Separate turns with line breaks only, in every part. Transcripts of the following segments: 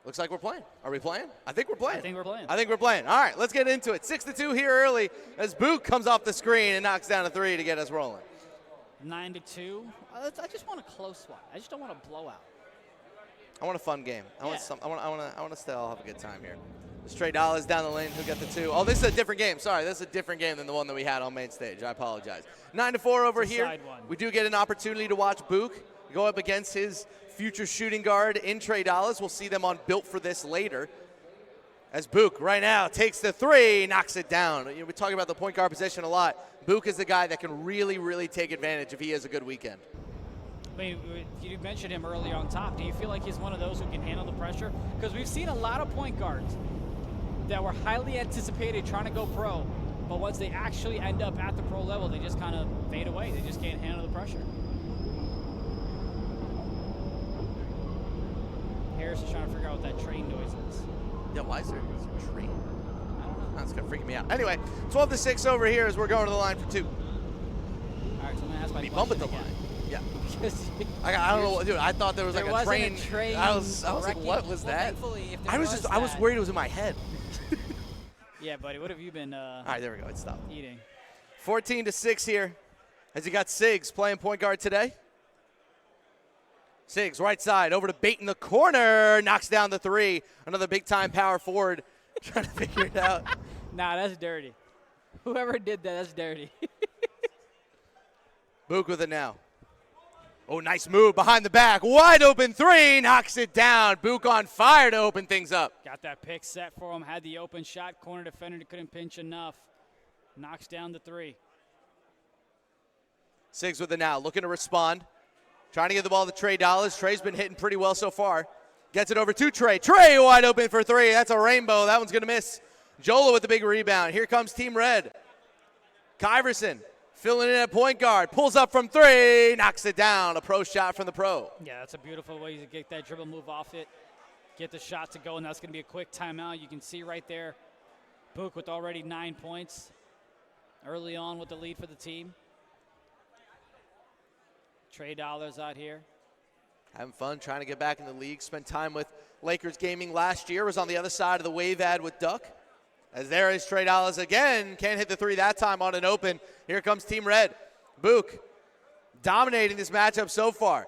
Looks like we're playing. Are we playing? I think we're playing.
I think we're playing.
I think we're playing. All right, let's get into it. 6-2 here early as Book comes off the screen and knocks down a 3 to get us rolling.
9-2. I just want a close one. I just don't want a blowout.
I want a fun game. I want to still have a good time here. Straight dollars down the lane. Who got the 2? Oh, this is a different game. Sorry, this is a different game than the one that we had on main stage. I apologize. 9-4 over here. We do get an opportunity to watch Book go up against his future shooting guard in Trey Dollars. We'll see them on Built for this later. As Book right now takes the 3, knocks it down. We talk about the point guard position a lot. Book is the guy that can really, really take advantage if he has a good weekend.
I mean, you mentioned him early on top. Do you feel like he's one of those who can handle the pressure? Because we've seen a lot of point guards that were highly anticipated trying to go pro, but once they actually end up at the pro level, they just kind of fade away. They just can't handle the pressure. Harris is trying to figure out what that train noise is.
Yeah, why is there a train?
I don't know.
That's kind of freaking me out. Anyway, 12-6 over here as we're going to the line for 2.
All right, so I'm going to ask my
Be
question
bumping the
again.
line. Yeah. I don't know, dude. I thought there was like a train. I was like, what was that? I was worried it was in my head.
Yeah, buddy. What have you been?
All right, there we go. It stopped.
Eating.
14-6 here, as you got Siggs playing point guard today. Siggs right side over to Bait in the corner, knocks down the 3. Another big time power forward, trying to figure it out.
Nah, that's dirty. Whoever did that, that's dirty.
Book with it now. Oh, nice move behind the back. Wide open 3, knocks it down. Book on fire to open things up.
Got that pick set for him, had the open shot. Corner defender couldn't pinch enough. Knocks down the 3.
Siggs with it now, looking to respond. Trying to get the ball to Trey Dollars. Trey's been hitting pretty well so far. Gets it over to Trey. Trey wide open for 3. That's a rainbow. That one's going to miss. Jola with the big rebound. Here comes Team Red. Kyverson filling in at point guard. Pulls up from 3. Knocks it down. A pro shot from the pro.
Yeah, that's a beautiful way to get that dribble move off it. Get the shot to go, and that's going to be a quick timeout. You can see right there, Book with already 9 points. Early on with the lead for the team. Trey Dollars out here.
Having fun, trying to get back in the league. Spent time with Lakers Gaming last year. Was on the other side of the wave ad with Duck. As there is Trey Dollars again. Can't hit the 3 that time on an open. Here comes Team Red. Book dominating this matchup so far.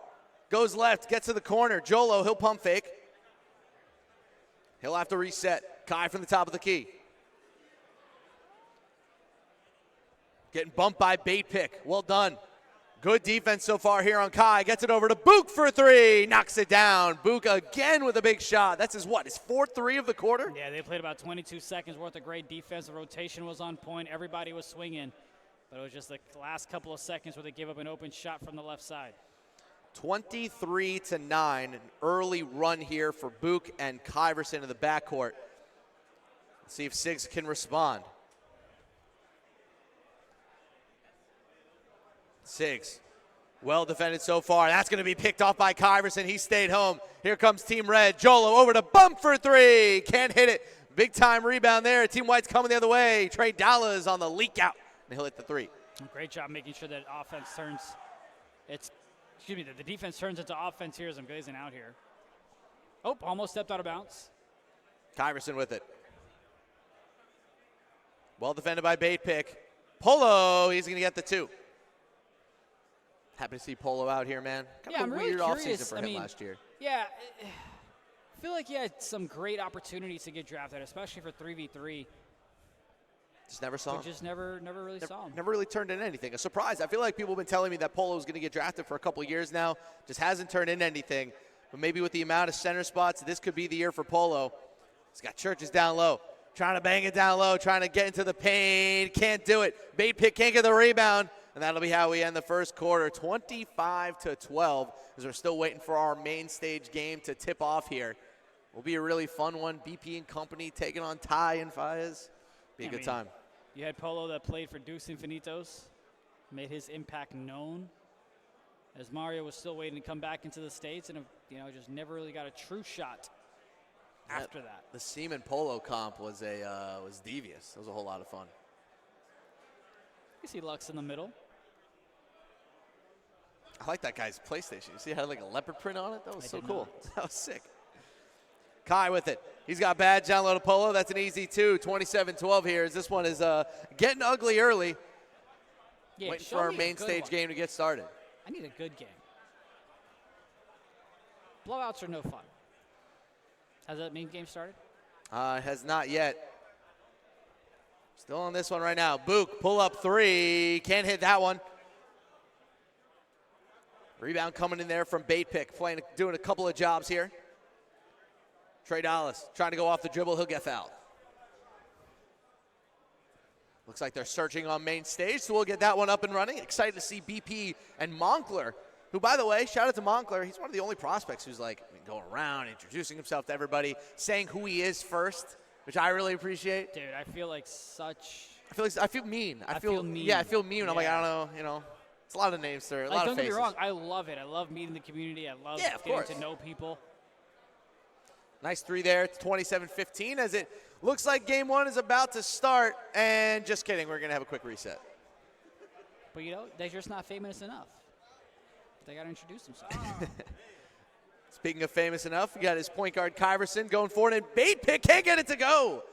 Goes left, gets to the corner. Jolo, he'll pump fake. He'll have to reset. Kai from the top of the key. Getting bumped by Bait Pick. Well done. Good defense so far here on Kai. Gets it over to Book for 3. Knocks it down. Book again with a big shot. That's his 4th 3 of the quarter?
Yeah, they played about 22 seconds worth of great defense. The rotation was on point. Everybody was swinging. But it was just the last couple of seconds where they gave up an open shot from the left side.
23-9. An early run here for Book and Kyverson in the backcourt. Let's see if Siggs can respond. Siggs, well defended so far. That's going to be picked off by Kyverson. He stayed home. Here comes Team Red. Jolo over to bump for 3. Can't hit it. Big time rebound there. Team White's coming the other way. Trey Dollars on the leak out. And he'll hit the 3.
Great job making sure that offense turns. The defense turns into offense here as I'm gazing out here. Oh, almost stepped out of bounds.
Kyverson with it. Well defended by Bait Pick. Polo, he's going to get the 2. Happy to see Polo out here, man. Kind of a weird offseason for him last year.
Yeah, I feel like he had some great opportunities to get drafted, especially for 3v3.
Just never saw him.
Just never really saw him.
Never really turned into anything. A surprise. I feel like people have been telling me that Polo was going to get drafted for a couple of years now. Just hasn't turned into anything. But maybe with the amount of center spots, this could be the year for Polo. He's got Churches down low. Trying to bang it down low. Trying to get into the paint. Can't do it. Bait Pick can't get the rebound. And that'll be how we end the first quarter, 25-12, as we're still waiting for our main stage game to tip off here. Will be a really fun one. BP and company taking on Ty and Faiz. Be a good time.
You had Polo that played for Deuce Infinitos, made his impact known, as Mario was still waiting to come back into the States and just never really got a true shot after that.
The Seaman Polo comp was devious. It was a whole lot of fun.
You see Lux in the middle.
I like that guy's PlayStation. You see it had like a leopard print on it? That was so cool. That was sick. Kai with it. He's got badge down low to Polo. That's an easy 2. 27-12 here as this one is getting ugly early.
Yeah,
waiting for our main stage game to get started.
I need a good game. Blowouts are no fun. Has that main game started?
Has not yet. Still on this one right now. Book, pull up 3. Can't hit that one. Rebound coming in there from Bait Pick, doing a couple of jobs here. Trey Dallas trying to go off the dribble. He'll get fouled. Looks like they're searching on main stage, so we'll get that one up and running. Excited to see BP and Moncler, who, by the way, shout out to Moncler. He's one of the only prospects who's like going around, introducing himself to everybody, saying who he is first, which I really appreciate.
Dude, I feel like such.
I feel mean.
I feel mean.
Yeah, I feel mean. Yeah. I'm like, I don't know, it's a lot of names, sir. A lot of faces.
Don't get me wrong. I love it. I love meeting the community. I love getting to know people.
Nice 3 there. It's 27-15 as it looks like game 1 is about to start. And just kidding, we're going to have a quick reset.
But, they're just not famous enough. They got to introduce themselves.
Speaking of famous enough, we got his point guard, Kyverson, going forward. And Bait Pick can't get it to go.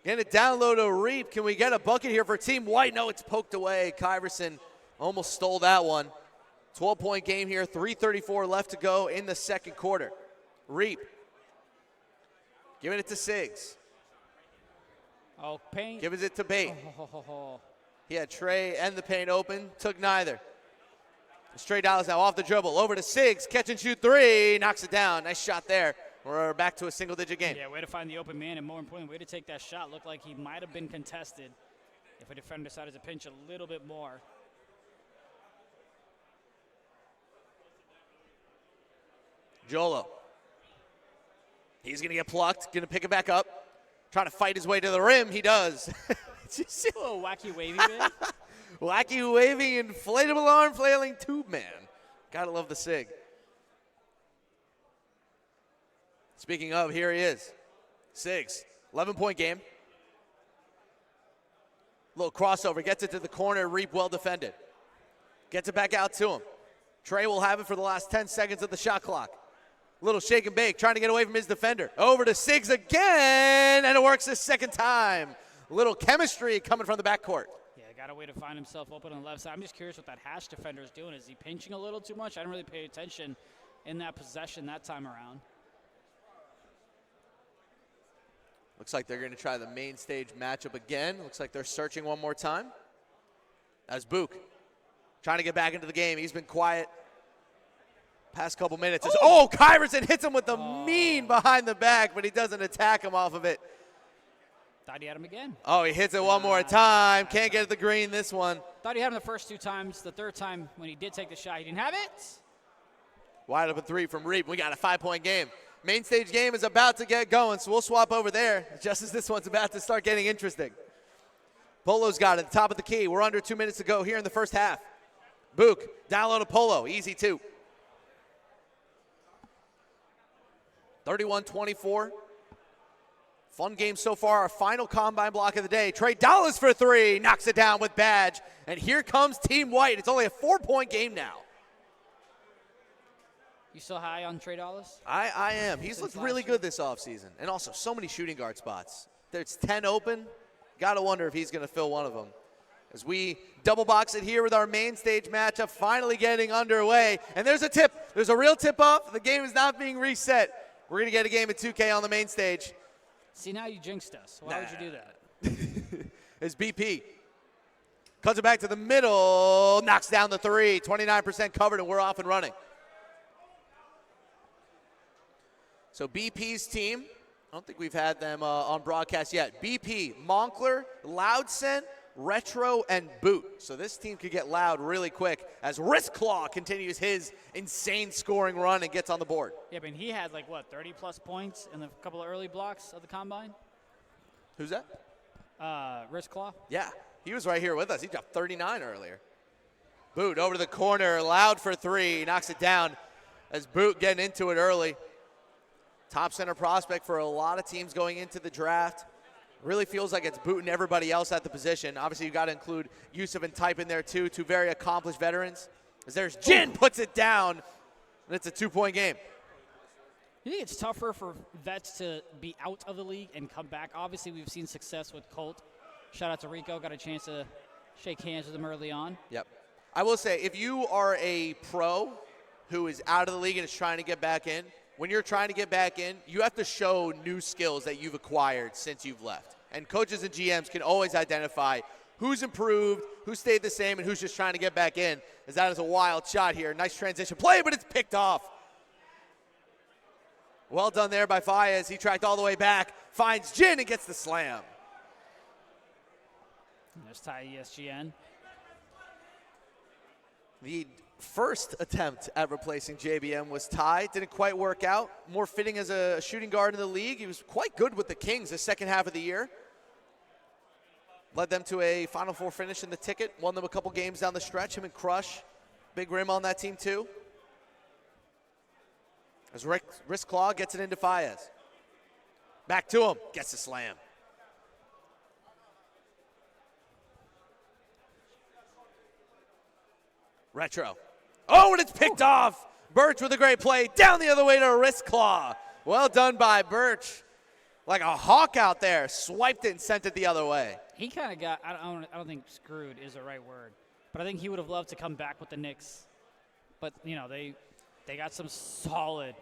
Getting it down low to Reap. Can we get a bucket here for Team White? No, it's poked away. Kyverson almost stole that one. 12-point game here, 3:34 left to go in the second quarter. Reap giving it to Siggs.
Oh, paint.
Giving it to Bait. He had Trey and the paint open, took neither. It's Trey Dallas now off the dribble, over to Siggs, catch and shoot 3, knocks it down. Nice shot there. We're back to a single-digit game.
Yeah, way to find the open man, and more importantly, way to take that shot. Looked like he might have been contested if a defender decided to pinch a little bit more.
Jolo. He's going to get plucked, going to pick it back up. Trying to fight his way to the rim. He does.
A little wacky wavy bit.
Wacky waving, inflatable arm flailing tube man. Gotta love the SIG. Speaking of, here he is. Siggs, 11-point game. Little crossover, gets it to the corner. Reap well defended. Gets it back out to him. Trey will have it for the last 10 seconds of the shot clock. Little shake and bake, trying to get away from his defender. Over to Siggs again, and it works a second time. Little chemistry coming from the backcourt.
Yeah, got a way to find himself open on the left side. I'm just curious what that hash defender is doing. Is he pinching a little too much? I didn't really pay attention in that possession that time around.
Looks like they're going to try the main stage matchup again. Looks like they're searching one more time. As Book trying to get back into the game. He's been quiet past couple minutes. Kyverson hits him with the mean behind the back, but he doesn't attack him off of it.
Thought he had him again.
Oh, he hits it one more time. Can't get the green this one.
Thought he had him the first 2 times. The third time when he did take the shot, he didn't have it.
Wide open 3 from Reap. We got a 5-point game. Main stage game is about to get going, so we'll swap over there just as this one's about to start getting interesting. Polo's got it at the top of the key. We're under 2 minutes to go here in the first half. Book, down low to Polo, easy 2. 31-24. Fun game so far, our final combine block of the day. Trey Dallas for 3, knocks it down with badge. And here comes Team White. It's only a 4-point game now.
You still high on Trey Dallas?
I am. He's looked really good this offseason. And also so many shooting guard spots. There's 10 open. Got to wonder if he's going to fill one of them. As we double box it here with our main stage matchup finally getting underway. And there's a tip. There's a real tip off. The game is not being reset. We're going to get a game of 2K on the main stage.
See, now you jinxed us. Why would you do that?
It's BP. Cuts it back to the middle. Knocks down the 3. 29% covered, and we're off and running. So BP's team, I don't think we've had them on broadcast yet. BP, Moncler, Loudsen, Retro, and Boot. So this team could get loud really quick as Wristclaw continues his insane scoring run and gets on the board.
Yeah, but he had 30-plus points in the couple of early blocks of the combine.
Who's that?
Wristclaw.
Yeah, he was right here with us. He dropped 39 earlier. Boot over to the corner, Loud for 3, knocks it down as Boot getting into it early. Top center prospect for a lot of teams going into the draft. Really feels like it's Boot and everybody else at the position. Obviously, you've got to include Yusuf and Type in there, too. 2 very accomplished veterans. As there's Jin, puts it down, and it's a 2-point game.
You think it's tougher for vets to be out of the league and come back? Obviously, we've seen success with Colt. Shout out to Rico. Got a chance to shake hands with him early on.
Yep. I will say, if you are a pro who is out of the league and is trying to get back in, when you're trying to get back in, you have to show new skills that you've acquired since you've left. And coaches and GMs can always identify who's improved, who stayed the same, and who's just trying to get back in, as that is a wild shot here. Nice transition play, but it's picked off. Well done there by Faez. He tracked all the way back, finds Jin, and gets the slam.
There's Ty ESGN.
The first attempt at replacing JBM was Ty. Didn't quite work out. More fitting as a shooting guard in the league. He was quite good with the Kings the second half of the year. Led them to a Final Four finish in the ticket. Won them a couple games down the stretch. Him and Crush. Big rim on that team too. As wrist claw gets it into Faez. Back to him. Gets the slam. Retro. Oh, and it's picked off. Birch with a great play. Down the other way to a wrist claw. Well done by Birch. Like a hawk out there. Swiped it and sent it the other way.
He kind of got, I don't think screwed is the right word, but I think he would have loved to come back with the Knicks. But, you know, they got some solid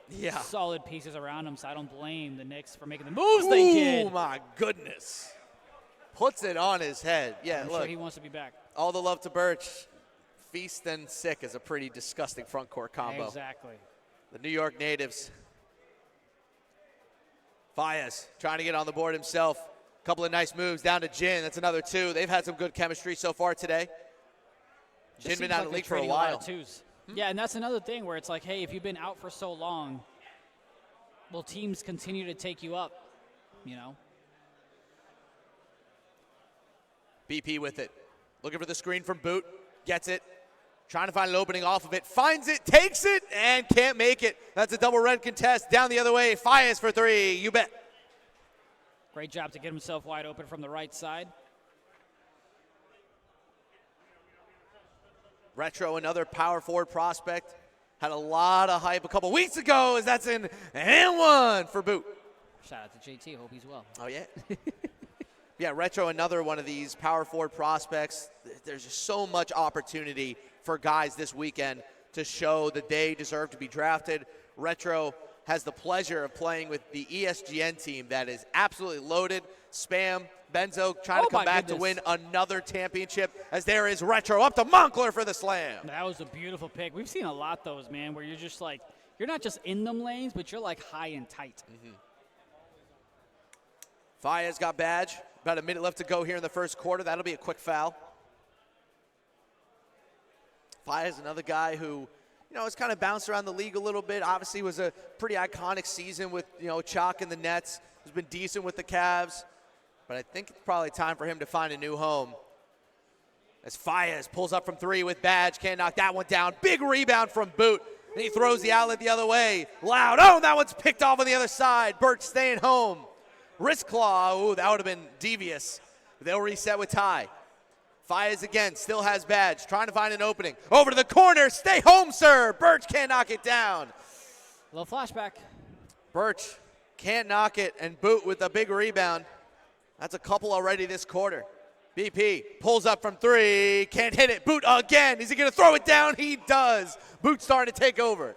pieces around him, so I don't blame the Knicks for making the moves they did.
Oh, my goodness. Puts it on his head. Yeah,
I'm
look.
sure he wants to be back.
All the love to Birch. Feast and sick is a pretty disgusting front court combo.
Exactly.
The New York natives. Faez trying to get on the board himself. Couple of nice moves down to Jin. That's another two. They've had some good chemistry so far today. Jin been out of the league for a while.
Yeah, and that's another thing where it's like, hey, if you've been out for so long, will teams continue to take you up, you know?
BP with it. Looking for the screen from Boot. Gets it. Trying to find an opening off of it. Finds it, takes it, and can't make it. That's a double red contest. Down the other way. Faez for three. You bet.
Great job to get himself wide open from the right side.
Retro, another power forward prospect. Had a lot of hype a couple weeks ago as that's in and one for Boot.
Shout out to JT. Hope he's well.
Oh, yeah. Yeah, Retro, another one of these power forward prospects. There's just so much opportunity for guys this weekend to show that they deserve to be drafted. Retro has the pleasure of playing with the ESGN team that is absolutely loaded. Spam, Benzo trying to come back to win another championship as there is Retro up to Moncler for the slam.
That was a beautiful pick. We've seen a lot of those, man, where you're just like, you're not just in them lanes, but you're like high and tight.
Faez got badge. About a minute left to go here in the first quarter. That'll be a quick foul. Faez, another guy who, you know, has kind of bounced around the league a little bit. Obviously was a pretty iconic season with, you know, Chalk in the Nets. Has been decent with the Cavs. But I think it's probably time for him to find a new home. As Faez pulls up from three with badge. Can't knock that one down. Big rebound from Boot. And he throws the outlet the other way. Loud. Oh, that one's picked off on the other side. Birch staying home. Wrist claw. Ooh, that would have been devious. They'll reset with Ty. Faez again, still has badge, trying to find an opening. Over to the corner, stay home, sir. Birch can't knock it down.
A little flashback.
Birch can't knock it, and Boot with a big rebound. That's a couple already this quarter. BP pulls up from three, can't hit it. Boot again, is he gonna throw it down? He does. Boot starting to take over.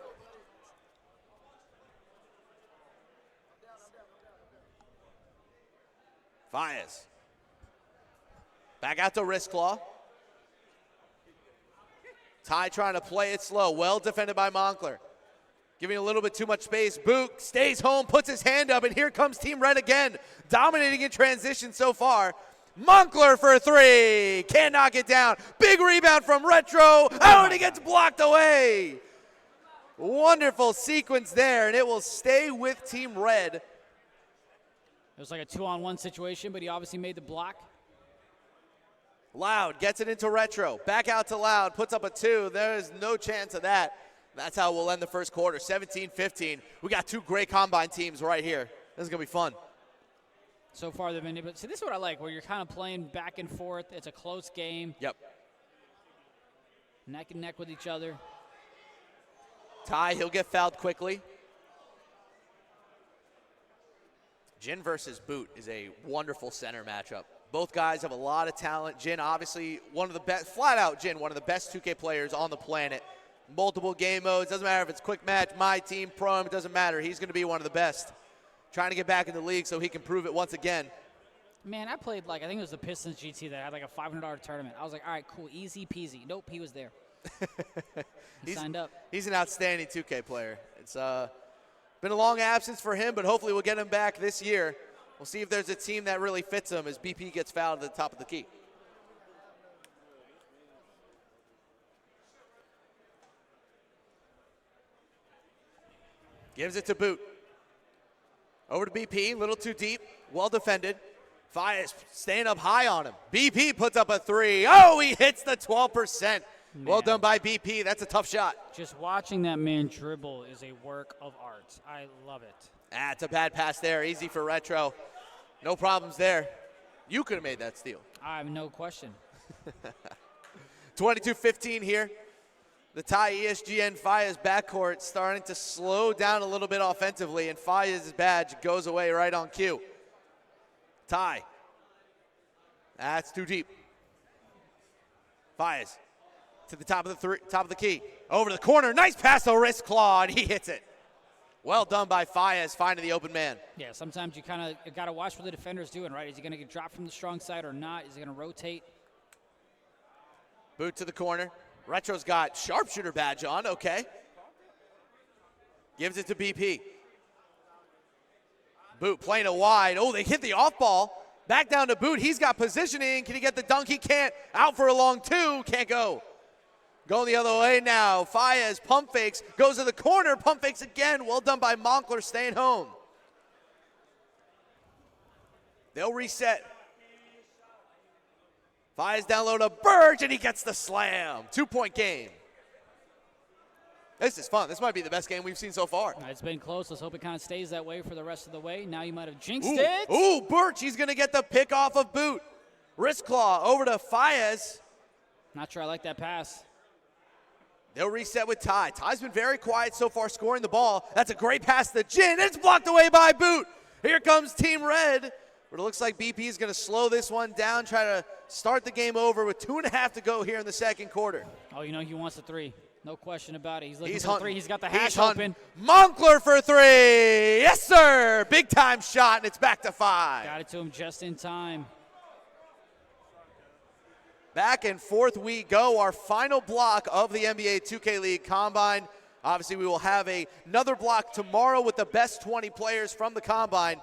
Faez. Back out to wrist claw. Ty trying to play it slow. Well defended by Moncler. Giving a little bit too much space. Boot stays home, puts his hand up, and here comes Team Red again. Dominating in transition so far. Moncler for three. Can't knock it down. Big rebound from Retro. Oh, and he gets blocked away. Wonderful sequence there, and it will stay with Team Red.
It was like a 2-on-1 situation, but he obviously made the block.
Loud gets it into Retro. Back out to Loud. Puts up a two. There is no chance of that. That's how we'll end the first quarter. 17-15. We got two great combine teams right here. This is going to be fun.
So far they've been able to. See, this is what I like, where you're kind of playing back and forth. It's a close game.
Yep.
Neck and neck with each other.
Ty, he'll get fouled quickly. Jin versus Boot is a wonderful center matchup. Both guys have a lot of talent. Jin, obviously, one of the best, flat out Jin, one of the best 2K players on the planet. Multiple game modes. Doesn't matter if it's quick match, my team, pro, it doesn't matter. He's going to be one of the best. Trying to get back in the league so he can prove it once again.
Man, I played I think it was the Pistons GT that had a $500 tournament. I was like, all right, cool, easy peasy. Nope, he was there. He signed up.
He's an outstanding 2K player. It's been a long absence for him, but hopefully we'll get him back this year. We'll see if there's a team that really fits him as BP gets fouled at the top of the key. Gives it to Boot. Over to BP, a little too deep, well defended. Fias staying up high on him. BP puts up a three. Oh, he hits the 12%. Man. Well done by BP. That's a tough shot.
Just watching that man dribble is a work of art. I love it.
It's a bad pass there. Easy for Retro. No problems there. You could have made that steal.
I have no question.
22-15 here. The Ty ESGN Fias backcourt starting to slow down a little bit offensively, and Fias' badge goes away right on cue. Ty. That's too deep. Fias to the top of the key. Over to the corner. Nice pass to wrist claw, and he hits it. Well done by Fias, finding the open man.
Yeah, sometimes you kind of got to watch what the defender's doing, right? Is he going to get dropped from the strong side or not? Is he going to rotate?
Boot to the corner. Retro's got sharpshooter badge on, okay. Gives it to BP. Boot playing it wide. Oh, they hit the off ball. Back down to Boot. He's got positioning. Can he get the dunk? He can't. Out for a long two. Can't go. Going the other way now. Fias pump fakes. Goes to the corner. Pump fakes again. Well done by Moncler staying home. They'll reset. Fias down low to Burge, and he gets the slam. 2-point game. This is fun. This might be the best game we've seen so far.
It's been close. Let's hope it kind of stays that way for the rest of the way. Now you might have jinxed it.
Ooh, Birch, he's going to get the pick off of Boot. Wrist claw over to Fias.
Not sure I like that pass.
They'll reset with Ty. Ty's been very quiet so far scoring the ball. That's a great pass to Jin. It's blocked away by Boot. Here comes Team Red. But it looks like BP is going to slow this one down, try to start the game over with 2.5 to go here in the second quarter.
Oh, you know he wants a three. No question about it. He's looking for three. He's got the hash
open.
open.
Moncler for three. Yes, sir. Big time shot, and it's back to 5.
Got it to him just in time.
Back and forth we go. Our final block of the NBA 2K League Combine. Obviously, we will have another block tomorrow with the best 20 players from the Combine.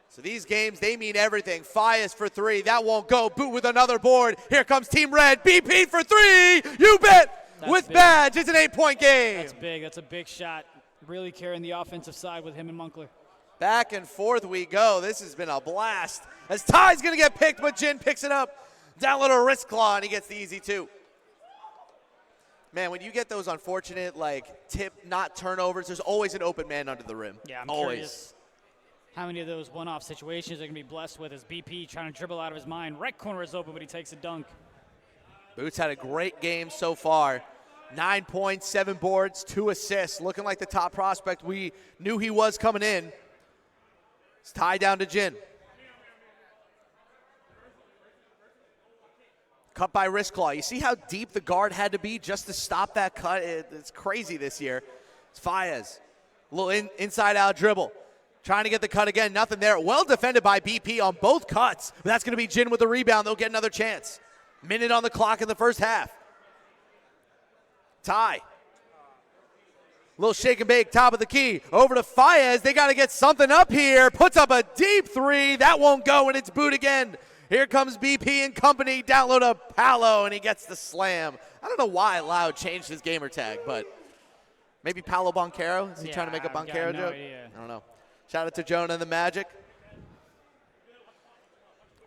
So these games, they mean everything. Fias for three. That won't go. Boot with another board. Here comes Team Red. BP for three. You bet.
That's
with
big.
badge. It's an 8-point game.
That's big. That's a big shot. Really carrying the offensive side with him and Moncler.
Back and forth we go. This has been a blast. As Ty's going to get picked, but Jin picks it up. Down little wrist claw, and he gets the easy 2. Man, when you get those unfortunate, tip, not turnovers, there's always an open man under the rim.
Yeah, I'm
always.
Curious how many of those one-off situations are going to be blessed with as BP trying to dribble out of his mind. Right corner is open, but he takes a dunk.
Boots had a great game so far. 9 points, 7 boards, 2 assists. Looking like the top prospect we knew he was coming in. It's tied down to Jin. Cut by wrist claw. You see how deep the guard had to be just to stop that cut? It's crazy this year. It's Fias. A little inside-out dribble. Trying to get the cut again. Nothing there. Well defended by BP on both cuts. But that's going to be Jin with the rebound. They'll get another chance. Minute on the clock in the first half. Ty. Little shake and bake, top of the key. Over to Fias. They got to get something up here. Puts up a deep three. That won't go, and it's Boot again. Here comes BP and company. Down low to Paolo, and he gets the slam. I don't know why Loud changed his gamer tag, but maybe Paolo Boncaro? Is he trying to make a Boncaro joke?
Idea.
I don't know. Shout out to Jonah and the Magic.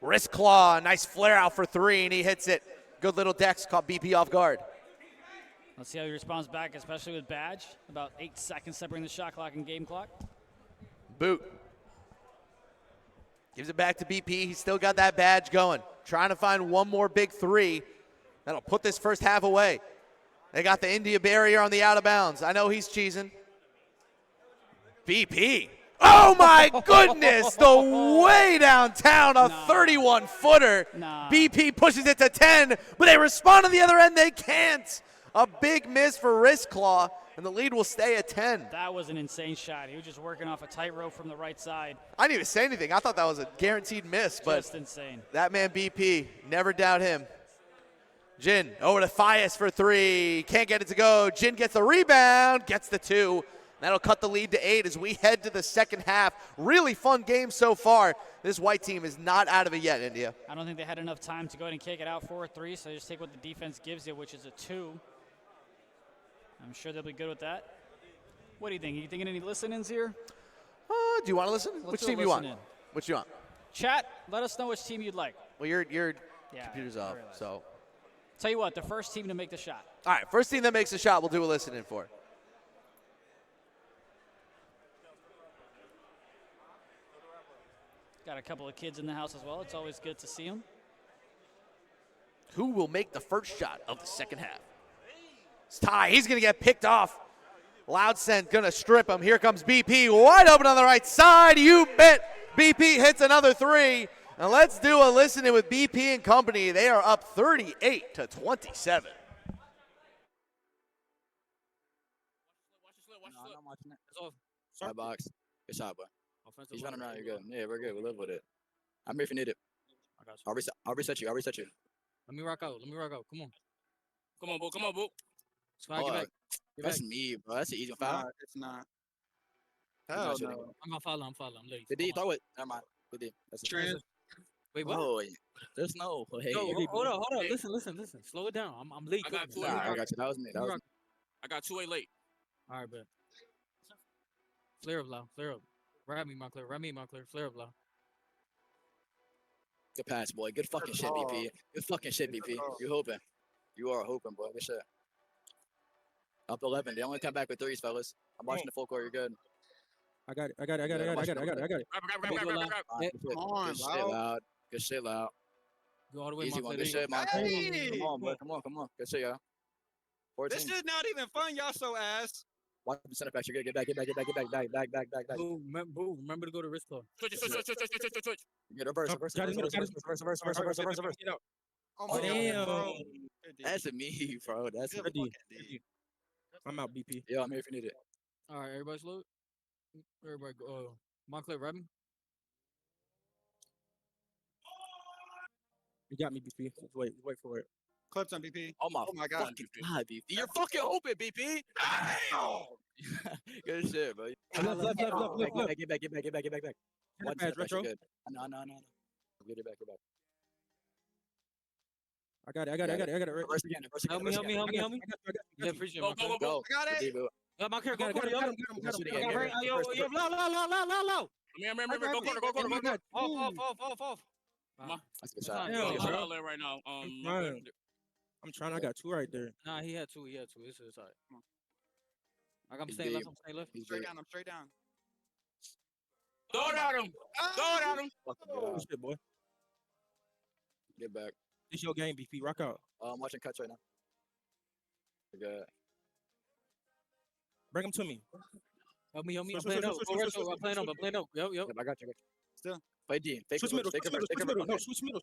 Wrist claw, nice flare out for three, and he hits it. Good little Dex caught BP off guard.
Let's see how he responds back, especially with badge. About 8 seconds separating the shot clock and game clock.
Boot. Gives it back to BP. He's still got that badge going. Trying to find one more big three. That'll put this first half away. They got the India barrier on the out of bounds. I know he's cheesing. BP Oh my goodness! The way downtown, a 31-footer.
Nah.
BP pushes it to 10, but they respond on the other end. They can't. A big miss for wrist claw, and the lead will stay at 10.
That was an insane shot. He was just working off a tightrope from the right side.
I didn't even say anything. I thought that was a guaranteed miss, but
Just insane.
that man BP, never doubt him. Jin over to Fias for 3. Can't get it to go. Jin gets the rebound, gets the 2. That'll cut the lead to 8 as we head to the second half. Really fun game so far. This white team is not out of it yet, India.
I don't think they had enough time to go ahead and kick it out for a 3, so just take what the defense gives you, which is a 2. I'm sure they'll be good with that. What do you think? You thinking any listen-ins here?
Do you want to listen?
Let's
Which
do a
team you want?
listen-in.
Which you want?
Chat, let us know which team you'd like.
Well, your
Yeah,
computer's
I
off,
realize.
so.
Tell you what, the first team to make the shot.
All right, first team that makes a shot, we'll do a listen-in for.
Got a couple of kids in the house as well. It's always good to see them.
Who will make the first shot of the second half? It's Ty. He's going to get picked off. Loudsen going to strip him. Here comes BP. Wide open on the right side. You bet. BP hits another 3. And let's do a listen-in with BP and company. They are up 38 to 27.
Side box. Good shot, boy. He's running around. You're good. Yeah, we're good. We live with it. I'm here if you need it.
I got you.
I'll reset you. I'll reset you.
Let me rock out. Come on.
Come on, boo. Come on, boo.
Swag, get back. Get back.
That's me, bro. That's an easy foul.
Nah, it's not.
He's not
Hell
shooting.
no.
I'm gonna follow. I'm late.
Good D, throw it. Never mind. Good D. That's it.
Trans.
Wait, what?
Oh, there's no. Hey,
Yo,
hey,
hold on. Listen. Slow it down. I'm late.
I got
cooking.
two.
Nah, I got you. That was me. That was me.
I got 2-8 late.
All right, bet. Flare up, loud. Flare up. Grab me, Montclair. Flare up, loud.
Good pass, boy. Good fucking shit, BP. Good fucking shit, BP. You hoping. You are hoping, boy. Good shit. Up 11. They only come back with 3s, fellas. I'm watching the full court. You're good.
I got it. I got it.
Grab.
Yeah,
Good
Come on,
shit, Loud. Good shit, Loud.
Go all the way,
Easy one.
Montclair.
Good shit, man.
Hey!
Come on, boy. Come on. Good shit, y'all. 14.
This is not even fun, y'all so ass.
Watch the center back. You're good. Get back. Back.
Boo, remember to go to wrist club.
Switch.
Get reverse.
Oh my
Damn.
God.
That's me, bro. That's
Good
me.
fucking D.
I'm out, BP.
Yo, I'm here if you need it.
All right, everybody slow. Everybody go. Montclair, grab me.
You got me, BP. Just wait for it.
Clips on BP.
Oh my,
God.
fucking God, BP. You're fucking open, BP. Good shit, bro.
Left.
Get back. One
Pads,
step back, you're
retro.
good. No. Get it back.
I got it.
Reverse again.
Help me. Yeah, appreciate
Go.
it.
Go.
I got it.
Good, bro.
Montclair, go
Got
corner, yo.
him.
Yo, low.
Remember. Go corner.
Off.
That's a good shot.
Yeah,
I'm
bro.
out there right now.
I'm trying. I got 2 right there.
Nah, he had two. It's all right. I'm
He's
staying
big.
left.
He's
Straight
big.
down. I'm straight down.
Throw it at him.
Fucking
Good
good.
shit, boy.
Get back.
This your game, BP. Rock out.
I'm watching cuts right now. You're good.
Bring him to me.
Help me. I'm
Switch,
playing
switch,
out.
switch,
Go
switch,
retro. I'm playing out. Yo.
Yeah, I got you.
Still.
Play D. Fake
Switch
reverse.
middle.
Fake reverse.
No, switch middle.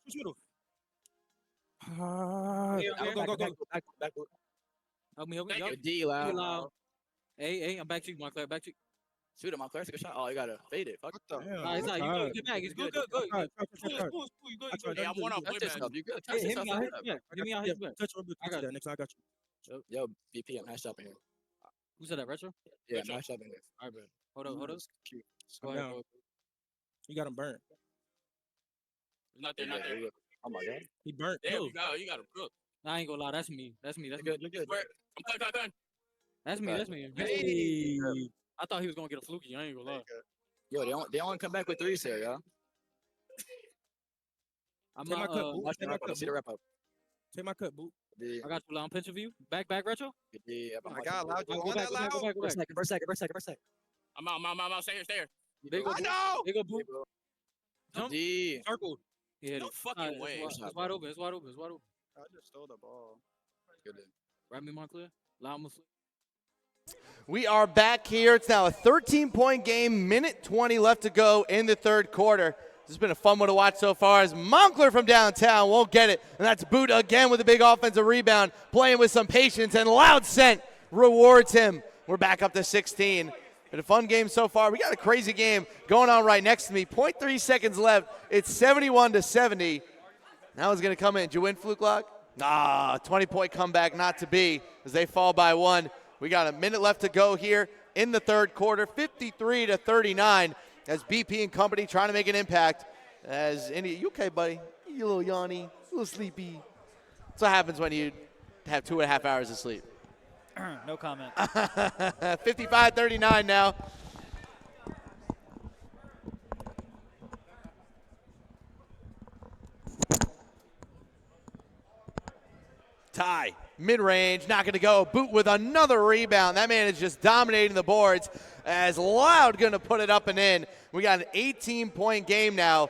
Ah, go.
Back.
Help me.
Thank
Yo.
you.
D loud.
Loud. Hey, I'm back to you, Montclair. Back to you.
Shoot him. I'm clear. Take a shot. Oh, you gotta fade it. Fuck.
What the?
damn.
Nah, it's not. You
Tired.
good. Get back. It's good.
Tired.
You good.
Hey, I'm one off.
Touch
Play
yourself. You good?
Hey,
Touch
hit me
yourself.
out his back. Hit me out his back.
Touch a little bit.
I got
Next, I got you.
Yo, BP, I'm hash up in here.
Who said that, retro?
Yeah,
Retro.
I'm hash up in here.
All right, bro. Hold up.
Cute.
Go
I'm
ahead.
down. You got him burnt.
Not there.
Oh my god.
He burnt.
Damn,
too.
you got him cooked.
Nah, I ain't gonna lie. That's me.
You're good. You're good.
I'm done.
That's me.
Hey.
I thought he was gonna get a fluky. I ain't gonna lie.
Yo, they only come back with 3s here, yo.
I'm
Take my
not.
cut, boo.
Watch the
Take my
wrap up.
cut,
See the
boo.
wrap up.
Take my cut, boo.
D.
I got you. I'm pinching for you. Back, retro.
D.
Oh my God, loud. You
Go
on
back,
that
go
loud?
back.
First second.
I'm out. Stay here.
There you go.
I know.
There you go, boo. Jump.
D.
Circle. He hit
No
it.
fucking
Alright,
way.
It's wide open. It's wide open.
I just stole the ball.
Good.
Grab me, Montclair. Allow him to flip.
We are back here. It's now a 13-point game, minute 20 left to go in the third quarter. This has been a fun one to watch so far as Moncler from downtown won't get it. And that's Boot again with a big offensive rebound, playing with some patience, and Loud Scent rewards him. We're back up to 16. Been a fun game so far. We got a crazy game going on right next to me. 0.3 seconds left. It's 71-70. Now it's going to come in. Did you win, Fluke Lock? 20-point comeback not to be as they fall by one. We got a minute left to go here in the third quarter, 53-39, as BP and company trying to make an impact. As Indy, you okay, buddy? You a little yawny, a little sleepy. That's what happens when you have 2.5 hours of sleep.
No comment.
55-39 now. Ty, mid-range, not going to go. Boot with another rebound. That man is just dominating the boards as Loud going to put it up and in. We got an 18-point game now.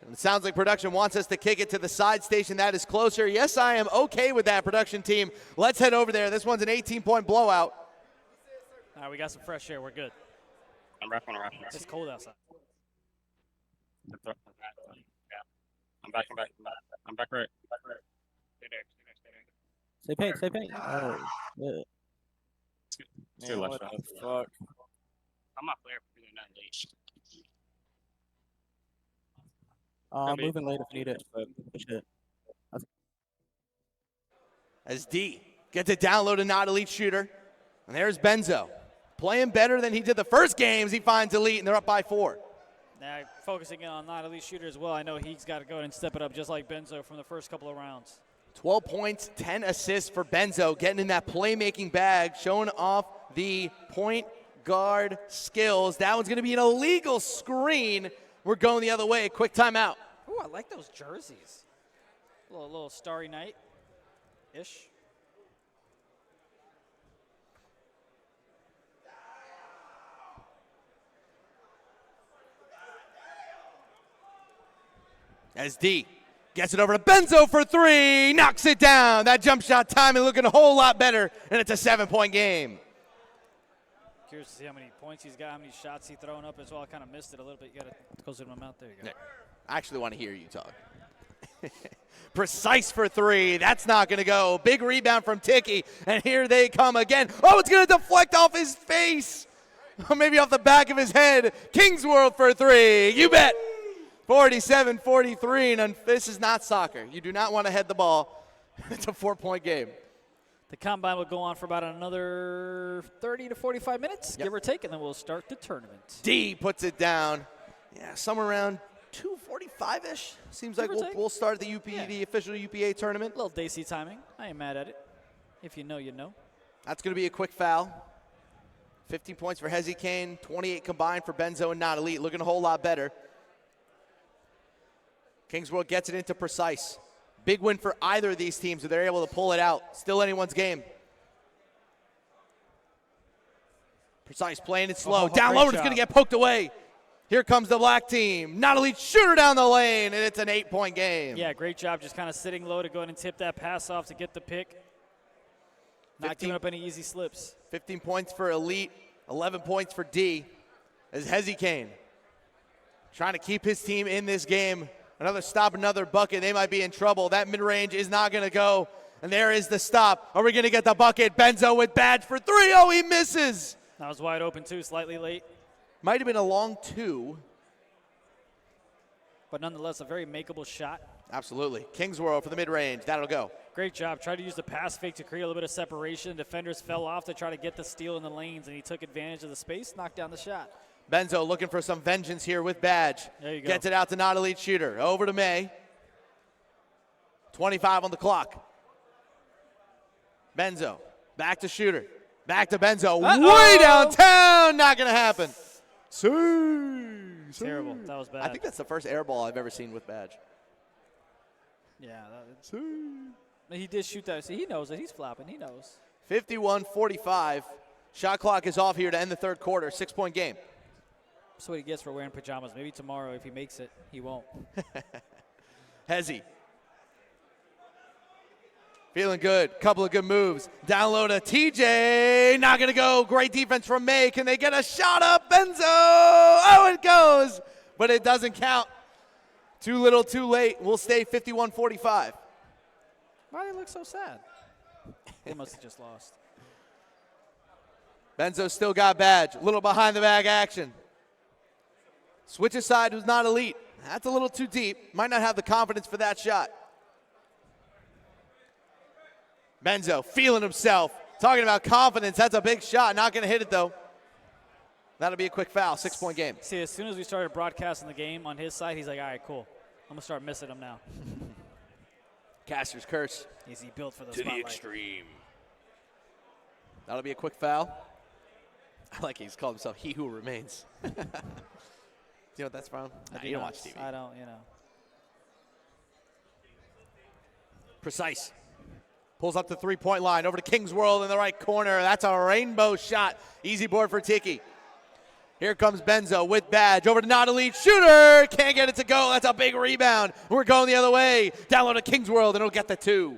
And it sounds like production wants us to kick it to the side station that is closer. Yes, I am okay with that, production team. Let's head over there. This one's an 18-point blowout.
All right, we got some fresh air. We're good.
I'm back.
It's cold outside.
Yeah. I'm back right. Stay there.
Stay paint. Oh, yeah.
It's too left.
Fuck.
I'm not player for that late.
I'm moving late if needed, but shit.
As D gets it down low to not elite shooter. And there's Benzo. Playing better than he did the first games. He finds elite, and they're up by 4.
Now, focusing in on not elite shooter as well. I know he's got to go and step it up just like Benzo from the first couple of rounds.
12 points, 10 assists for Benzo, getting in that playmaking bag, showing off the point guard skills. That one's going to be an illegal screen. We're going the other way. Quick timeout.
Ooh, I like those jerseys. A little Starry Night-ish.
As D gets it over to Benzo for 3, knocks it down. That jump shot timing looking a whole lot better, and it's a 7-point game.
Curious to see how many points he's got, how many shots he's throwing up as well. I kind of missed it a little bit. You got to close to my mouth. There you go.
I actually want to hear you talk. Precise for 3. That's not going to go. Big rebound from Tiki, and here they come again. Oh, it's going to deflect off his face. Or maybe off the back of his head. King's World for 3. You bet. 47-43, and this is not soccer. You do not want to head the ball. It's a 4-point game.
The combine will go on for about another 30 to 45 minutes, give or take, and then we'll start the tournament.
D puts it down. Yeah, somewhere around 2:45-ish. Seems like we'll start the the official UPA tournament.
A little Daisy timing. I ain't mad at it. If you know, you know.
That's going to be a quick foul. 15 points for Hezi Kane, 28 combined for Benzo and Not Elite. Looking a whole lot better. Kingsworld gets it into Precise. Big win for either of these teams if they're able to pull it out. Still anyone's game. Precise playing it slow. Down low, it's going to get poked away. Here comes the black team. Not Elite shooter down the lane, and it's an 8-point game.
Yeah, great job just kind of sitting low to go ahead and tip that pass off to get the pick. Not giving up any easy slips.
15 points for Elite, 11 points for D. As Hezi Kane trying to keep his team in this game. Another stop, another bucket. They might be in trouble. That mid-range is not going to go. And there is the stop. Are we going to get the bucket? Benzo with badge for 3. Oh, he misses.
That was wide open, too, slightly late.
Might have been a long 2.
But nonetheless, a very makeable shot.
Absolutely. Kingsworld for the mid-range. That'll go.
Great job. Tried to use the pass fake to create a little bit of separation. Defenders fell off to try to get the steal in the lanes, and he took advantage of the space, knocked down the shot.
Benzo looking for some vengeance here with badge.
There you go.
Gets it out to Not Elite shooter. Over to May. 25 on the clock. Benzo. Back to shooter. Back to Benzo. Way downtown. Not going to happen.
Terrible. That was bad.
I think that's the first air ball I've ever seen with badge.
Yeah. He did shoot that. See, he knows it. He's flopping. He knows.
51-45. Shot clock is off here to end the third quarter. 6-point game.
That's what he gets for wearing pajamas. Maybe tomorrow, if he makes it, he won't.
Hezi. Feeling good. Couple of good moves. Down low to TJ. Not going to go. Great defense from May. Can they get a shot up? Benzo. Oh, it goes. But it doesn't count. Too little, too late. We'll stay 51-45.
Why do they look so sad? They must have just lost.
Benzo still got badge. A little behind the bag action. Switch's side was not elite. That's a little too deep. Might not have the confidence for that shot. Benzo feeling himself. Talking about confidence. That's a big shot. Not going to hit it, though. That'll be a quick foul. 6-point game.
See, as soon as we started broadcasting the game on his side, he's like, all right, cool. I'm going to start missing him now.
Caster's curse.
Is he built for the
To
spotlight?
the extreme. That'll be a quick foul. I like he's called himself He Who Remains. Do you know what that's from? Nah, you don't watch TV.
I don't, you know.
Precise. Pulls up the three-point line. Over to King's World in the right corner. That's a rainbow shot. Easy board for Tiki. Here comes Benzo with badge. Over to not elite shooter. Can't get it to go. That's a big rebound. We're going the other way. Down low to King's World, and it'll get the two.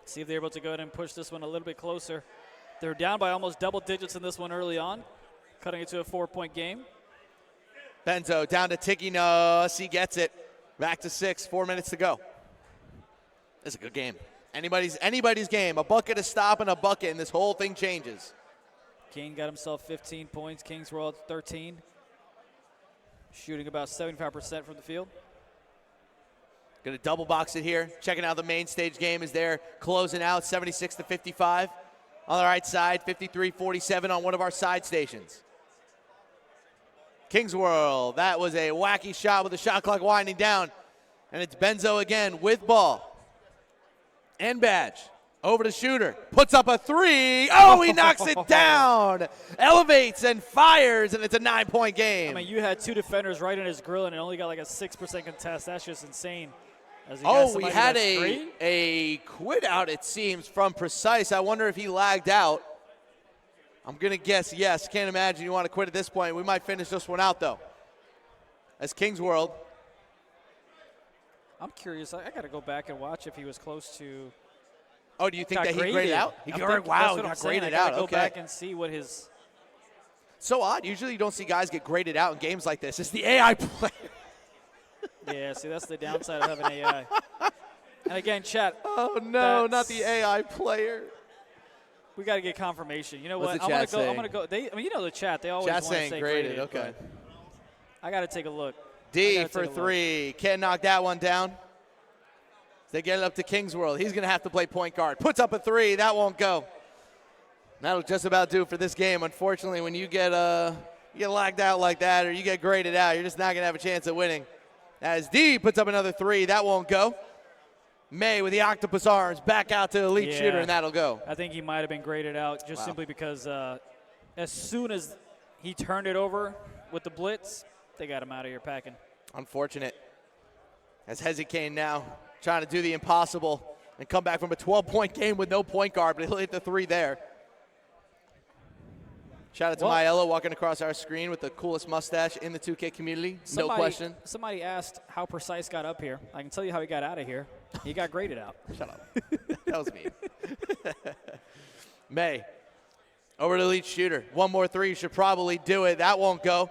See if they're able to go ahead and push this one a little bit closer. They're down by almost double digits in this one early on, cutting it to a 4-point game.
Benzo down to Tiki. No, he gets it. Back to 6. 4 minutes to go. This is a good game. Anybody's game. A bucket, a stop, and a bucket, and this whole thing changes.
King got himself 15 points. Kings World 13. Shooting about 75% from the field.
Going to double box it here. Checking out the main stage game as they're closing out 76-55. On the right side, 53-47 on one of our side stations. Kings World, that was a wacky shot with the shot clock winding down. And it's Benzo again with ball. And badge. Over to shooter. Puts up a three. Oh, he knocks it down. Elevates and fires, and it's a 9-point game.
I mean, you had two defenders right in his grill, and it only got like a 6% contest. That's just insane.
We had a quit out, it seems, from Precise. I wonder if he lagged out. I'm going to guess yes. Can't imagine you want to quit at this point. We might finish this one out, though. As Kings World.
I'm curious. I got to go back and watch if he was close to.
Oh, do you think that he graded out? He got graded out.
Go back and see what his.
So odd. Usually you don't see guys get graded out in games like this. It's the AI player.
Yeah, see, that's the downside of having AI. And again, chat.
Oh, no, not the AI player.
We got to get confirmation. You know
What's
what?
the chat
I'm going to go. You know the chat. They always want to say
graded. Okay.
I got to take a look.
D for 3. Can't knock that one down. They get it up to Kings World. He's going to have to play point guard. Puts up a 3. That won't go. That'll just about do for this game. Unfortunately, when you get lagged out like that or you get graded out, you're just not going to have a chance at winning. As D puts up another 3. That won't go. May with the octopus arms back out to elite shooter, and that'll go.
I think he might have been graded out just simply because as soon as he turned it over with the blitz, they got him out of here packing.
Unfortunate. As Hezzy Kane now trying to do the impossible and come back from a 12-point game with no point guard, but he'll hit the 3 there. Shout out to Myella walking across our screen with the coolest mustache in the 2K community. No question.
Somebody asked how Precise got up here. I can tell you how he got out of here. He got graded out.
Shut up. That was mean. May. Over to elite shooter. One more 3 should probably do it. That won't go.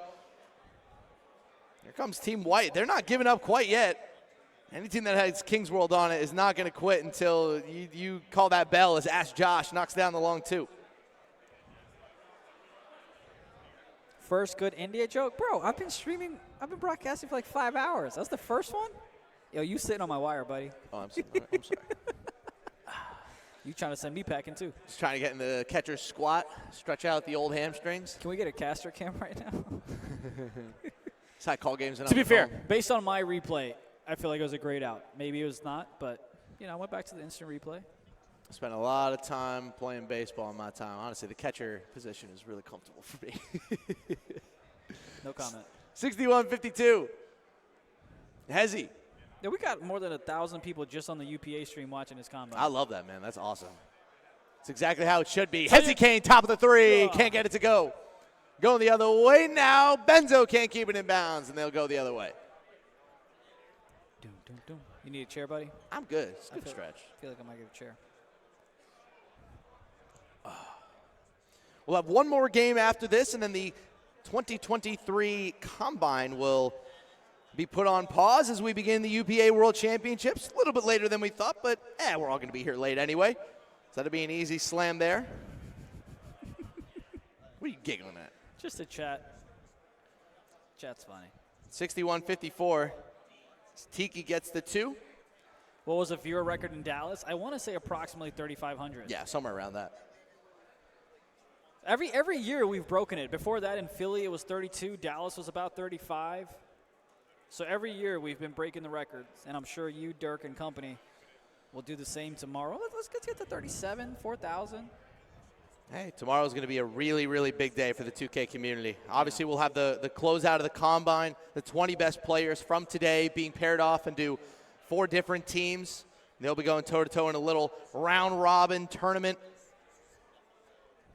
Here comes Team White. They're not giving up quite yet. Any team that has Kings World on it is not going to quit until you call that bell as Ask Josh knocks down the long 2.
First good India joke? Bro, I've been broadcasting for like 5 hours. That's the first one? Yo, you sitting on my wire, buddy.
Oh, I'm sorry.
You trying to send me packing too?
Just trying to get in the catcher's squat, stretch out the old hamstrings.
Can we get a caster cam right now?
That's how I call games.
To be fair, based on my replay, I feel like it was a grade out. Maybe it was not, but I went back to the instant replay.
I spent a lot of time playing baseball in my time. Honestly, the catcher position is really comfortable for me.
No comment.
61-52. Hezzy.
Yeah, we got more than 1,000 people just on the UPA stream watching this combine.
I love that, man. That's awesome. It's exactly how it should be. Hezzy Kane, top of the 3. Can't get it to go. Going the other way now. Benzo can't keep it in bounds, and they'll go the other way.
You need a chair, buddy?
I'm good. It's a good stretch.
I feel like I might get a chair.
We'll have one more game after this, and then the 2023 Combine will be put on pause as we begin the UPA World Championships. A little bit later than we thought, but we're all going to be here late anyway. So that'll be an easy slam there. What are you giggling at?
Just a chat. Chat's funny.
61-54. Tiki gets the 2.
What was the viewer record in Dallas? I want to say approximately 3,500.
Yeah, somewhere around that.
Every year we've broken it. Before that in Philly it was 32. Dallas was about 35. So every year we've been breaking the records, and I'm sure you, Dirk, and company will do the same tomorrow. Let's get to 37, 4,000.
Hey, tomorrow's going to be a really, really big day for the 2K community. Obviously, we'll have the closeout of the Combine, the 20 best players from today being paired off and do 4 different teams. They'll be going toe-to-toe in a little round-robin tournament.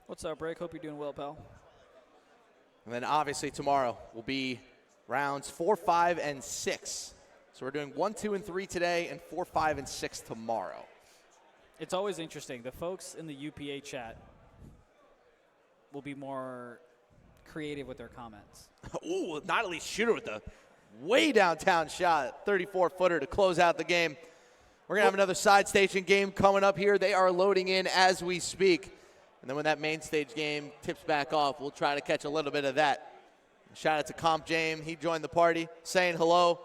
What's up, Break? Hope you're doing well, pal.
And then, obviously, tomorrow will be rounds 4, 5, and 6. So we're doing 1, 2, and 3 today and 4, 5, and 6 tomorrow.
It's always interesting. The folks in the UPA chat will be more creative with their comments.
Ooh, not at least shooter with the way downtown shot, 34-footer to close out the game. We're going to have another side station game coming up here. They are loading in as we speak. And then when that main stage game tips back off, we'll try to catch a little bit of that. Shout out to Comp James. He joined the party saying hello.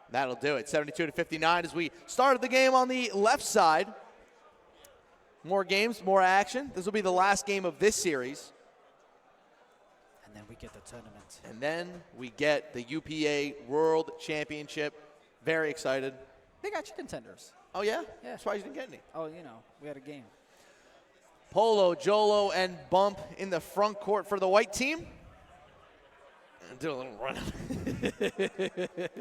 That'll do it. 72-59 as we started the game on the left side. More games, more action. This will be the last game of this series.
And then we get the tournament.
And then we get the UPA World Championship. Very excited.
They got chicken tenders.
Oh, yeah?
Yeah.
That's why you didn't get any.
Oh, we had a game.
Polo, Jolo, and Bump in the front court for the white team. Do a little run.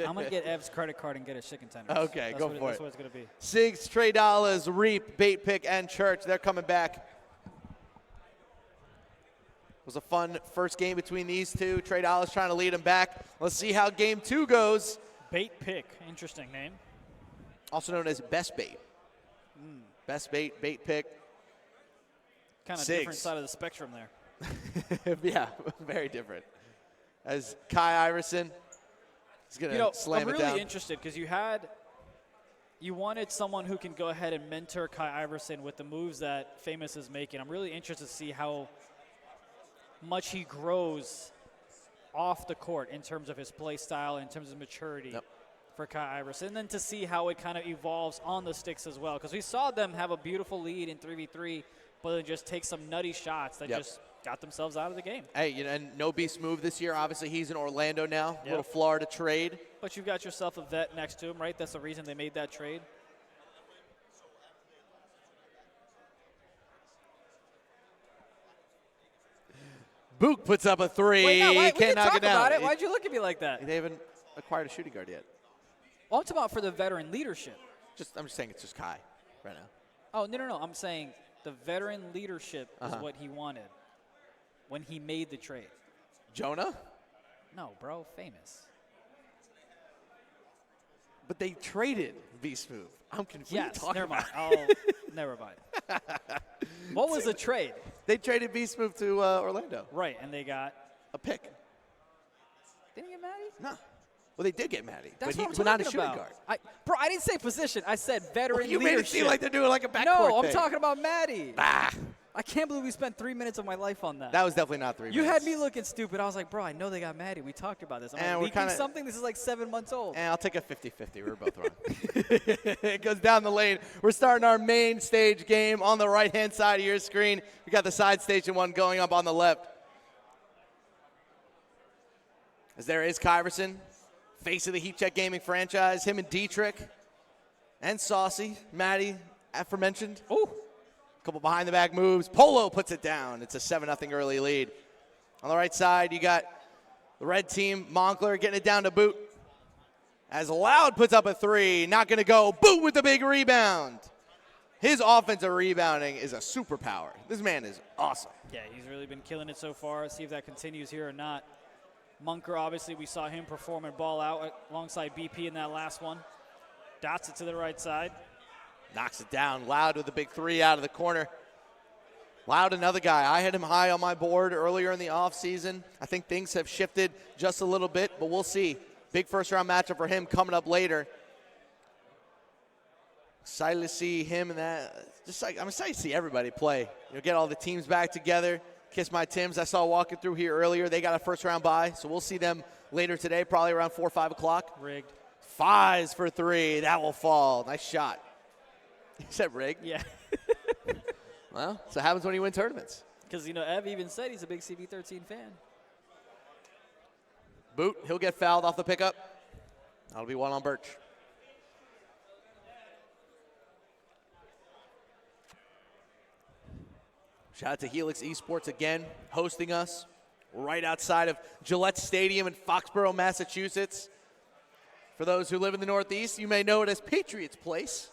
I'm going to get Ev's credit card and get a chicken tender.
Okay, go for it.
That's what it's going to be.
Sigs, Trey Dollars, Reap, Bait Pick, and Church. They're coming back. It was a fun first game between these two. Trey Dollars trying to lead them back. Let's see how game 2 goes.
Bait Pick. Interesting name.
Also known as Best Bait. Best Bait, Bait Pick.
Kind of
Sigs.
different side of the spectrum there.
Yeah, very different. As Kai Iverson is going to slam
I'm
it
really
down.
interested because you wanted someone who can go ahead and mentor Kai Iverson with the moves that Famous is making. I'm really interested to see how much he grows off the court in terms of his play style, in terms of maturity for Kai Iverson, and then to see how it kind of evolves on the sticks as well. Because we saw them have a beautiful lead in 3v3, but then just take some nutty shots that just got themselves out of the game.
Hey, and no beast move this year. Obviously, he's in Orlando now. Little Florida trade.
But you've got yourself a vet next to him, right? That's the reason they made that trade.
Book puts up a 3.
Wait, no, we
Can't
can
knock
talk
it down.
about it. Why'd you look at me like that?
They haven't acquired a shooting guard yet.
Well, I'm talking about for the veteran leadership.
I'm just saying it's just Kai right now.
Oh, no. I'm saying the veteran leadership is what he wanted when he made the trade.
Jonah?
No, bro, Famous.
But they traded Beast Move. I'm confused.
Yes,
What are you
never
talking
mind. Oh, never mind. What was the trade?
They traded Beast Move to Orlando.
Right, and they got
A pick.
Didn't you get Maddie?
No. Well, they did get Matty,
That's
but
what
he's
I'm
not a
talking
shooting
about.
guard.
I didn't say position. I said veteran
You
leadership.
made it seem like they're doing like a backcourt
No, I'm
thing.
talking about Maddie.
Ah,
I can't believe we spent 3 minutes of my life on that.
that was definitely not 3
You
minutes.
had me looking stupid. I was like, bro, I know they got Maddie. We talked about this. I'm
And
like,
we're
leaking
kinda-
something? This is like 7 months old.
And I'll take a 50-50. We're both wrong. It goes down the lane. We're starting our main stage game on the right-hand side of your screen. We got the side station one going up on the left. As there is Kyverson, face of the Heat Check Gaming franchise. Him and Dietrich and Saucy, Maddie, aforementioned.
Ooh.
Couple behind the back moves. Polo puts it down. It's a 7-0 early lead. On the right side, you got the red team, Moncler getting it down to Boot. As Loud puts up a 3, not going to go. Boot with the big rebound. His offensive rebounding is a superpower. This man is awesome.
Yeah, he's really been killing it so far. Let's see if that continues here or not. Munker, obviously, we saw him perform and ball out alongside BP in that last one. Dots it to the right side.
Knocks it down. Loud with a big 3 out of the corner. Loud, another guy. I had him high on my board earlier in the offseason. I think things have shifted just a little bit, but we'll see. Big first-round matchup for him coming up later. Excited to see him and that. I'm excited to see everybody play. Get all the teams back together. Kiss my Tims. I saw walking through here earlier. They got a first-round bye, so we'll see them later today, probably around 4 or 5 o'clock.
Rigged.
Fives for 3. That will fall. Nice shot. You said rigged?
Yeah.
Well, so happens when you win tournaments.
Because, Ev even said he's a big CB13 fan.
Boot, he'll get fouled off the pickup. That'll be one on Birch. Shout out to Helix Esports again, hosting us right outside of Gillette Stadium in Foxborough, Massachusetts. For those who live in the Northeast, you may know it as Patriots Place.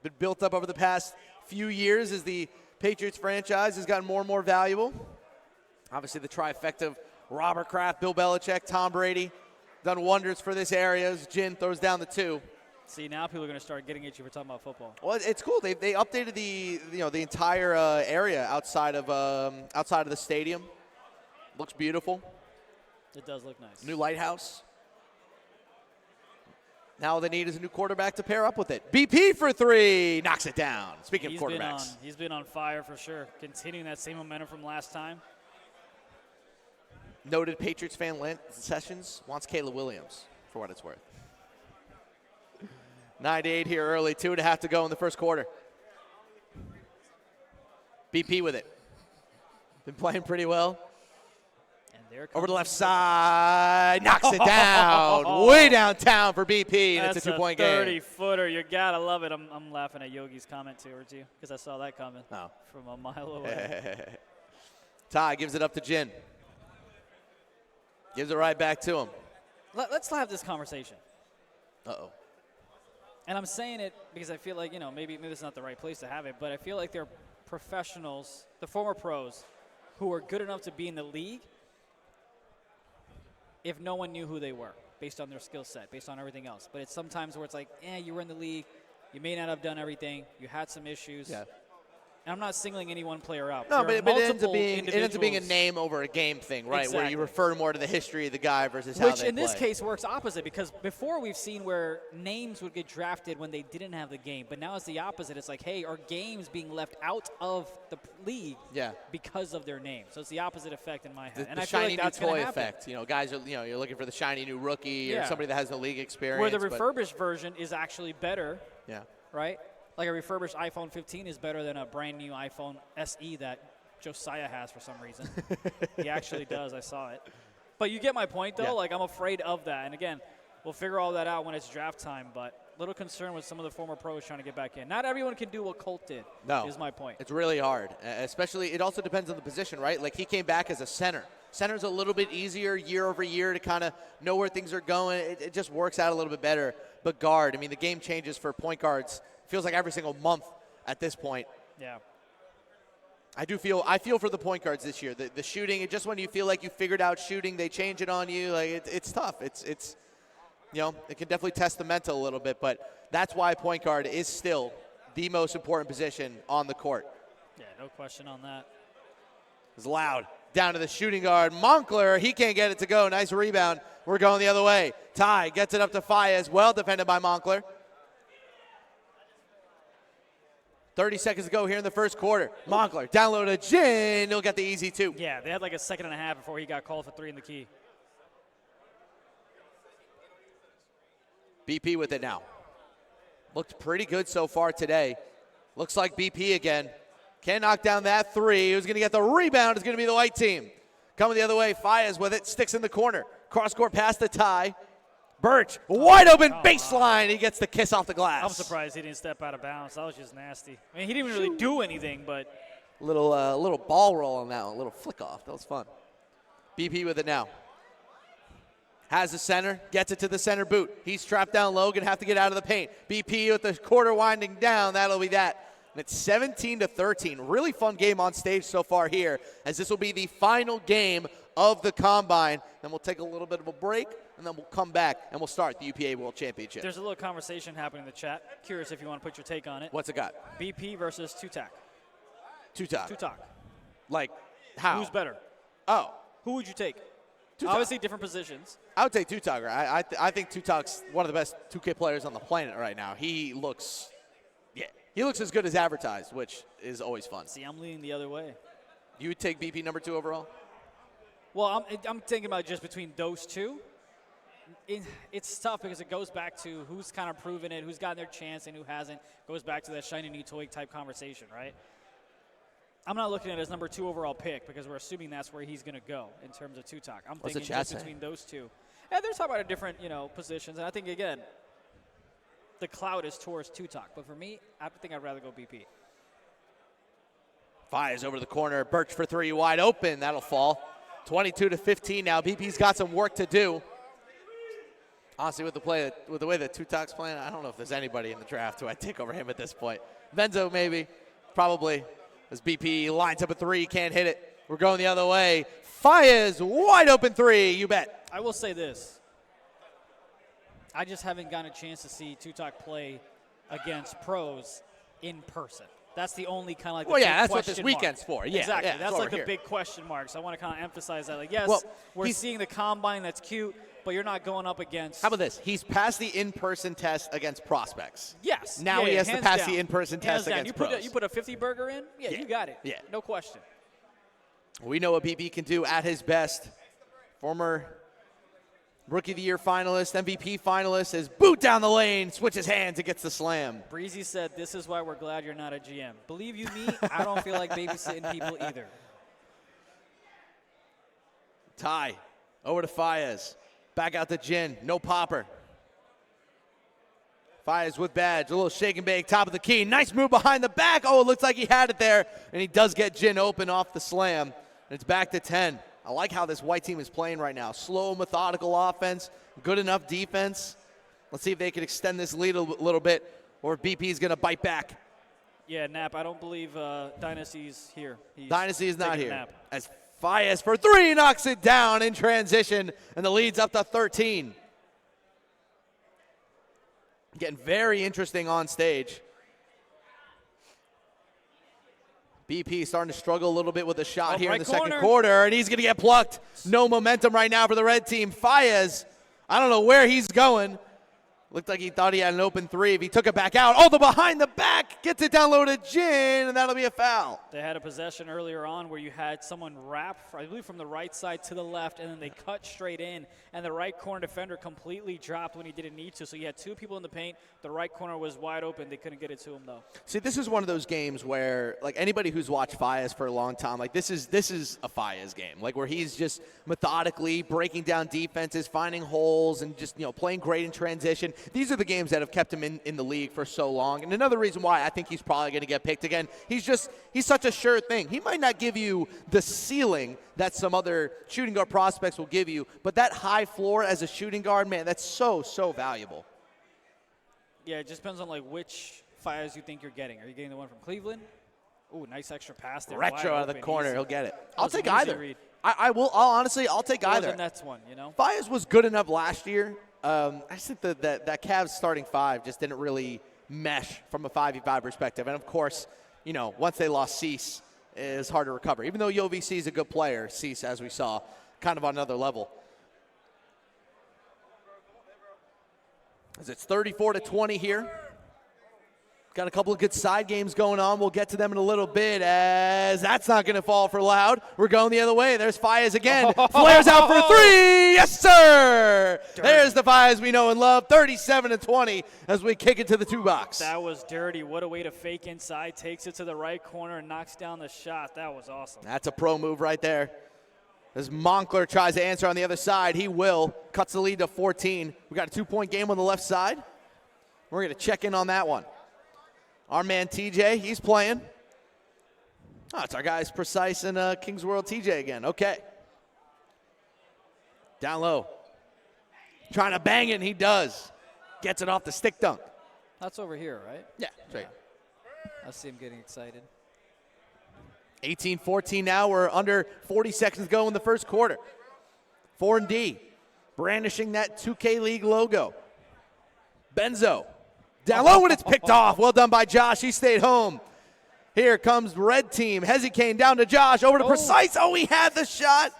Been built up over the past few years as the Patriots franchise has gotten more and more valuable. Obviously, the trifecta of Robert Kraft, Bill Belichick, Tom Brady done wonders for this area as Jin throws down the 2.
See, now people are going to start getting at you for talking about football.
Well, it's cool. They updated the entire area outside of the stadium. Looks beautiful.
It does look nice.
New lighthouse. Now all they need is a new quarterback to pair up with it. BP for 3, knocks it down. Speaking of quarterbacks.
He's been on fire for sure, continuing that same momentum from last time.
Noted Patriots fan Lance Sessions wants Caleb Williams, for what it's worth. 9-8 here early, 2.5 to go in the first quarter. BP with it. Been playing pretty well. Over the left side, knocks it down. Way downtown for BP, and it's a 2-point game.
30-footer. You got to love it. I'm laughing at Yogi's comment towards you because I saw that comment from a mile away.
Ty gives it up to Jin. Gives it right back to him.
Let's have this conversation.
Uh-oh.
And I'm saying it because I feel like, maybe this is not the right place to have it, but I feel like they're professionals, the former pros, who are good enough to be in the league if no one knew who they were based on their skill set, based on everything else. But it's sometimes where it's like, you were in the league, you may not have done everything, you had some issues. Yeah. And I'm not singling any one player out.
No, but it ends up being a name over a game thing, right? Exactly. Where you refer more to the history of the guy versus how they play.
Which in this case works opposite because before we've seen where names would get drafted when they didn't have the game. But now it's the opposite. It's like, hey, are games being left out of the league because of their name? So it's the opposite effect in my head.
The shiny new toy effect. Guys are, you're looking for the shiny new rookie or somebody that has no league experience.
Where the refurbished version is actually better.
Yeah.
Right? Like a refurbished iPhone 15 is better than a brand new iPhone SE that Josiah has for some reason. He actually does. I saw it. But you get my point, though. Yeah. Like, I'm afraid of that. And, again, we'll figure all that out when it's draft time. But a little concerned with some of the former pros trying to get back in. Not everyone can do what Colt did, is my point.
It's really hard. Especially, it also depends on the position, right? Like, he came back as a center. Center's a little bit easier year over year to kind of know where things are going. It just works out a little bit better. But guard, the game changes for point guards. Feels like every single month at this point.
Yeah.
I feel for the point guards this year. The shooting, just when you feel like you figured out shooting, they change it on you. Like it's tough. It's it can definitely test the mental a little bit, but that's why point guard is still the most important position on the court.
Yeah, no question on that.
It's loud. Down to the shooting guard, Moncler. He can't get it to go. Nice rebound. We're going the other way. Ty gets it up to Fayez. Well defended by Moncler. 30 seconds to go here in the first quarter. Moncler down low to Jin. He'll get the easy 2.
Yeah, they had like a second and a half before he got called for 3 in the key.
BP with it now. Looked pretty good so far today. Looks like BP again. Can't knock down that 3. Who's going to get the rebound is going to be the white team. Coming the other way, Fayez with it. Sticks in the corner. Cross-court pass to Ty. Birch, wide open baseline. He gets the kiss off the glass.
I'm surprised he didn't step out of bounds. That was just nasty. He didn't even really do anything, but.
Little ball roll on that one, a little flick off. That was fun. BP with it now. Has the center, gets it to the center boot. He's trapped down low, going to have to get out of the paint. BP with the quarter winding down. That'll be that. And it's 17-13. Really fun game on stage so far here, as this will be the final game of the Combine. Then we'll take a little bit of a break, and then we'll come back, and we'll start the UPA World Championship.
There's a little conversation happening in the chat. Curious if you want to put your take on it.
What's it got?
BP versus 2-tack.
Tutak.
Tutak.
Like, how?
Who's better?
Oh,
Who would you take?
Tutak.
Obviously, different positions.
I would take Tutak. I think Tutak's one of the best 2K players on the planet right now. He looks as good as advertised, which is always fun.
See, I'm leaning the other way.
You would take BP number 2 overall?
Well, I'm thinking about just between those two. It's tough because it goes back to who's kind of proven it, who's gotten their chance, and who hasn't. Goes back to that shiny new toy type conversation, right? I'm not looking at it as number 2 overall pick because we're assuming that's where he's going to go in terms of Tutak. I'm
What's the
thinking
chat
just
saying?
between those two. And they're talking about different, positions. And I think, again, the cloud is towards Tutak. But for me, I think I'd rather go BP.
Fires over the corner. Birch for 3, wide open. That'll fall. 22-15 now. BP's got some work to do. Honestly, with the way that Tutak's playing, I don't know if there's anybody in the draft who I'd take over him at this point. Venzo, maybe. Probably. As BP lines up a 3, can't hit it. We're going the other way. Fires, wide open 3, you bet.
I will say this. I just haven't gotten a chance to see Tutak play against pros in person. That's the only kind of like the
Well, yeah,
big
that's what this
question mark.
weekend's for. Yeah,
exactly.
yeah,
That's
what
like
we're
the
here.
big question mark. So I want to kind of emphasize that. Like, yes,
Well,
we're
he's-
seeing the combine. That's cute, but you're not going up against.
How about this? He's passed the in-person test against prospects.
Yes.
Now he has to
hands
pass
down.
the in-person
Hands
test
down.
against
you
pros.
you put a 50 burger in? Yeah, you got it.
Yeah.
No question.
We know what BP can do at his best. Former Rookie of the Year finalist, MVP finalist, is boot down the lane, switches hands, and gets the slam.
Breezy said, "This is why we're glad you're not a GM." Believe you me, I don't feel like babysitting people either.
Ty, over to Fayez. Back out to Jin, no popper. Fayez with badge, a little shake and bake, top of the key. Nice move behind the back. Oh, it looks like he had it there, and he does get Jin open off the slam. And it's back to 10. I like how this white team is playing right now. Slow, methodical offense, good enough defense. Let's see if they can extend this lead a little bit, or if BP is going to bite back.
Yeah, Nap, I don't believe Dynasty's here. He's
Dynasty is not
taking a
here.
nap.
As Fayez for 3 knocks it down in transition, and the lead's up to 13. Getting very interesting on stage. BP starting to struggle a little bit with a shot here in
right
the second
corner.
quarter, and he's going to get plucked. No momentum right now for the red team. Fayez, I don't know where he's going. Looked like he thought he had an open 3. If he took it back out, oh, the behind the back gets it down low to Jin, and that'll be a foul.
They had a possession earlier on where you had someone wrap, I believe, from the right side to the left, and then they cut straight in, and the right corner defender completely dropped when he didn't need to. So you had 2 people in the paint. The right corner was wide open. They couldn't get it to him, though.
See, this is one of those games where, like, anybody who's watched Fayez for a long time, like, this is a Fayez game, like, where he's just methodically breaking down defenses, finding holes, and just, playing great in transition. These are the games that have kept him in the league for so long. And another reason why I think he's probably going to get picked again, he's such a sure thing. He might not give you the ceiling that some other shooting guard prospects will give you, but that high floor as a shooting guard, man, that's so, so valuable.
Yeah, it just depends on, like, which Fires you think you're getting. Are you getting the one from Cleveland? Ooh, nice extra pass there.
Retro
wide
out of the
open,
corner,
easy.
he'll get it.
That
I'll
was an
take
easy
either.
read.
I'll take
It was
either.
a Nets one,
Fayez was good enough last year. I just think that Cavs starting 5 just didn't really mesh from a 5v5 perspective. And, of course, once they lost Cease, it was hard to recover. Even though YoVC is a good player, Cease, as we saw, kind of on another level. As it's 34-20 here. Got a couple of good side games going on. We'll get to them in a little bit, as that's not going to fall for Loud. We're going the other way. There's Fayez again. Flares out for 3. Yes, sir. There's the Fayez we know and love. 37-20 as we kick it to the 2 box.
That was dirty. What a way to fake inside. Takes it to the right corner and knocks down the shot. That was awesome.
That's a pro move right there. As Moncler tries to answer on the other side, he will. Cuts the lead to 14. We got a 2-point game on the left side. We're going to check in on that one. Our man TJ, he's playing. Oh, it's our guys Precise and Kings World TJ again. Okay. Down low. Trying to bang it, and he does. Gets it off the stick dunk.
That's over here, right?
Yeah, right.
I see him getting excited.
18-14 now. We're under 40 seconds to go in the first quarter. 4-D, brandishing that 2K League logo. Benzo. Down low when it's picked off. Well done by Josh. He stayed home. Here comes red team. Hezzy Kane down to Josh. Over to Precise. Oh, he had the shot.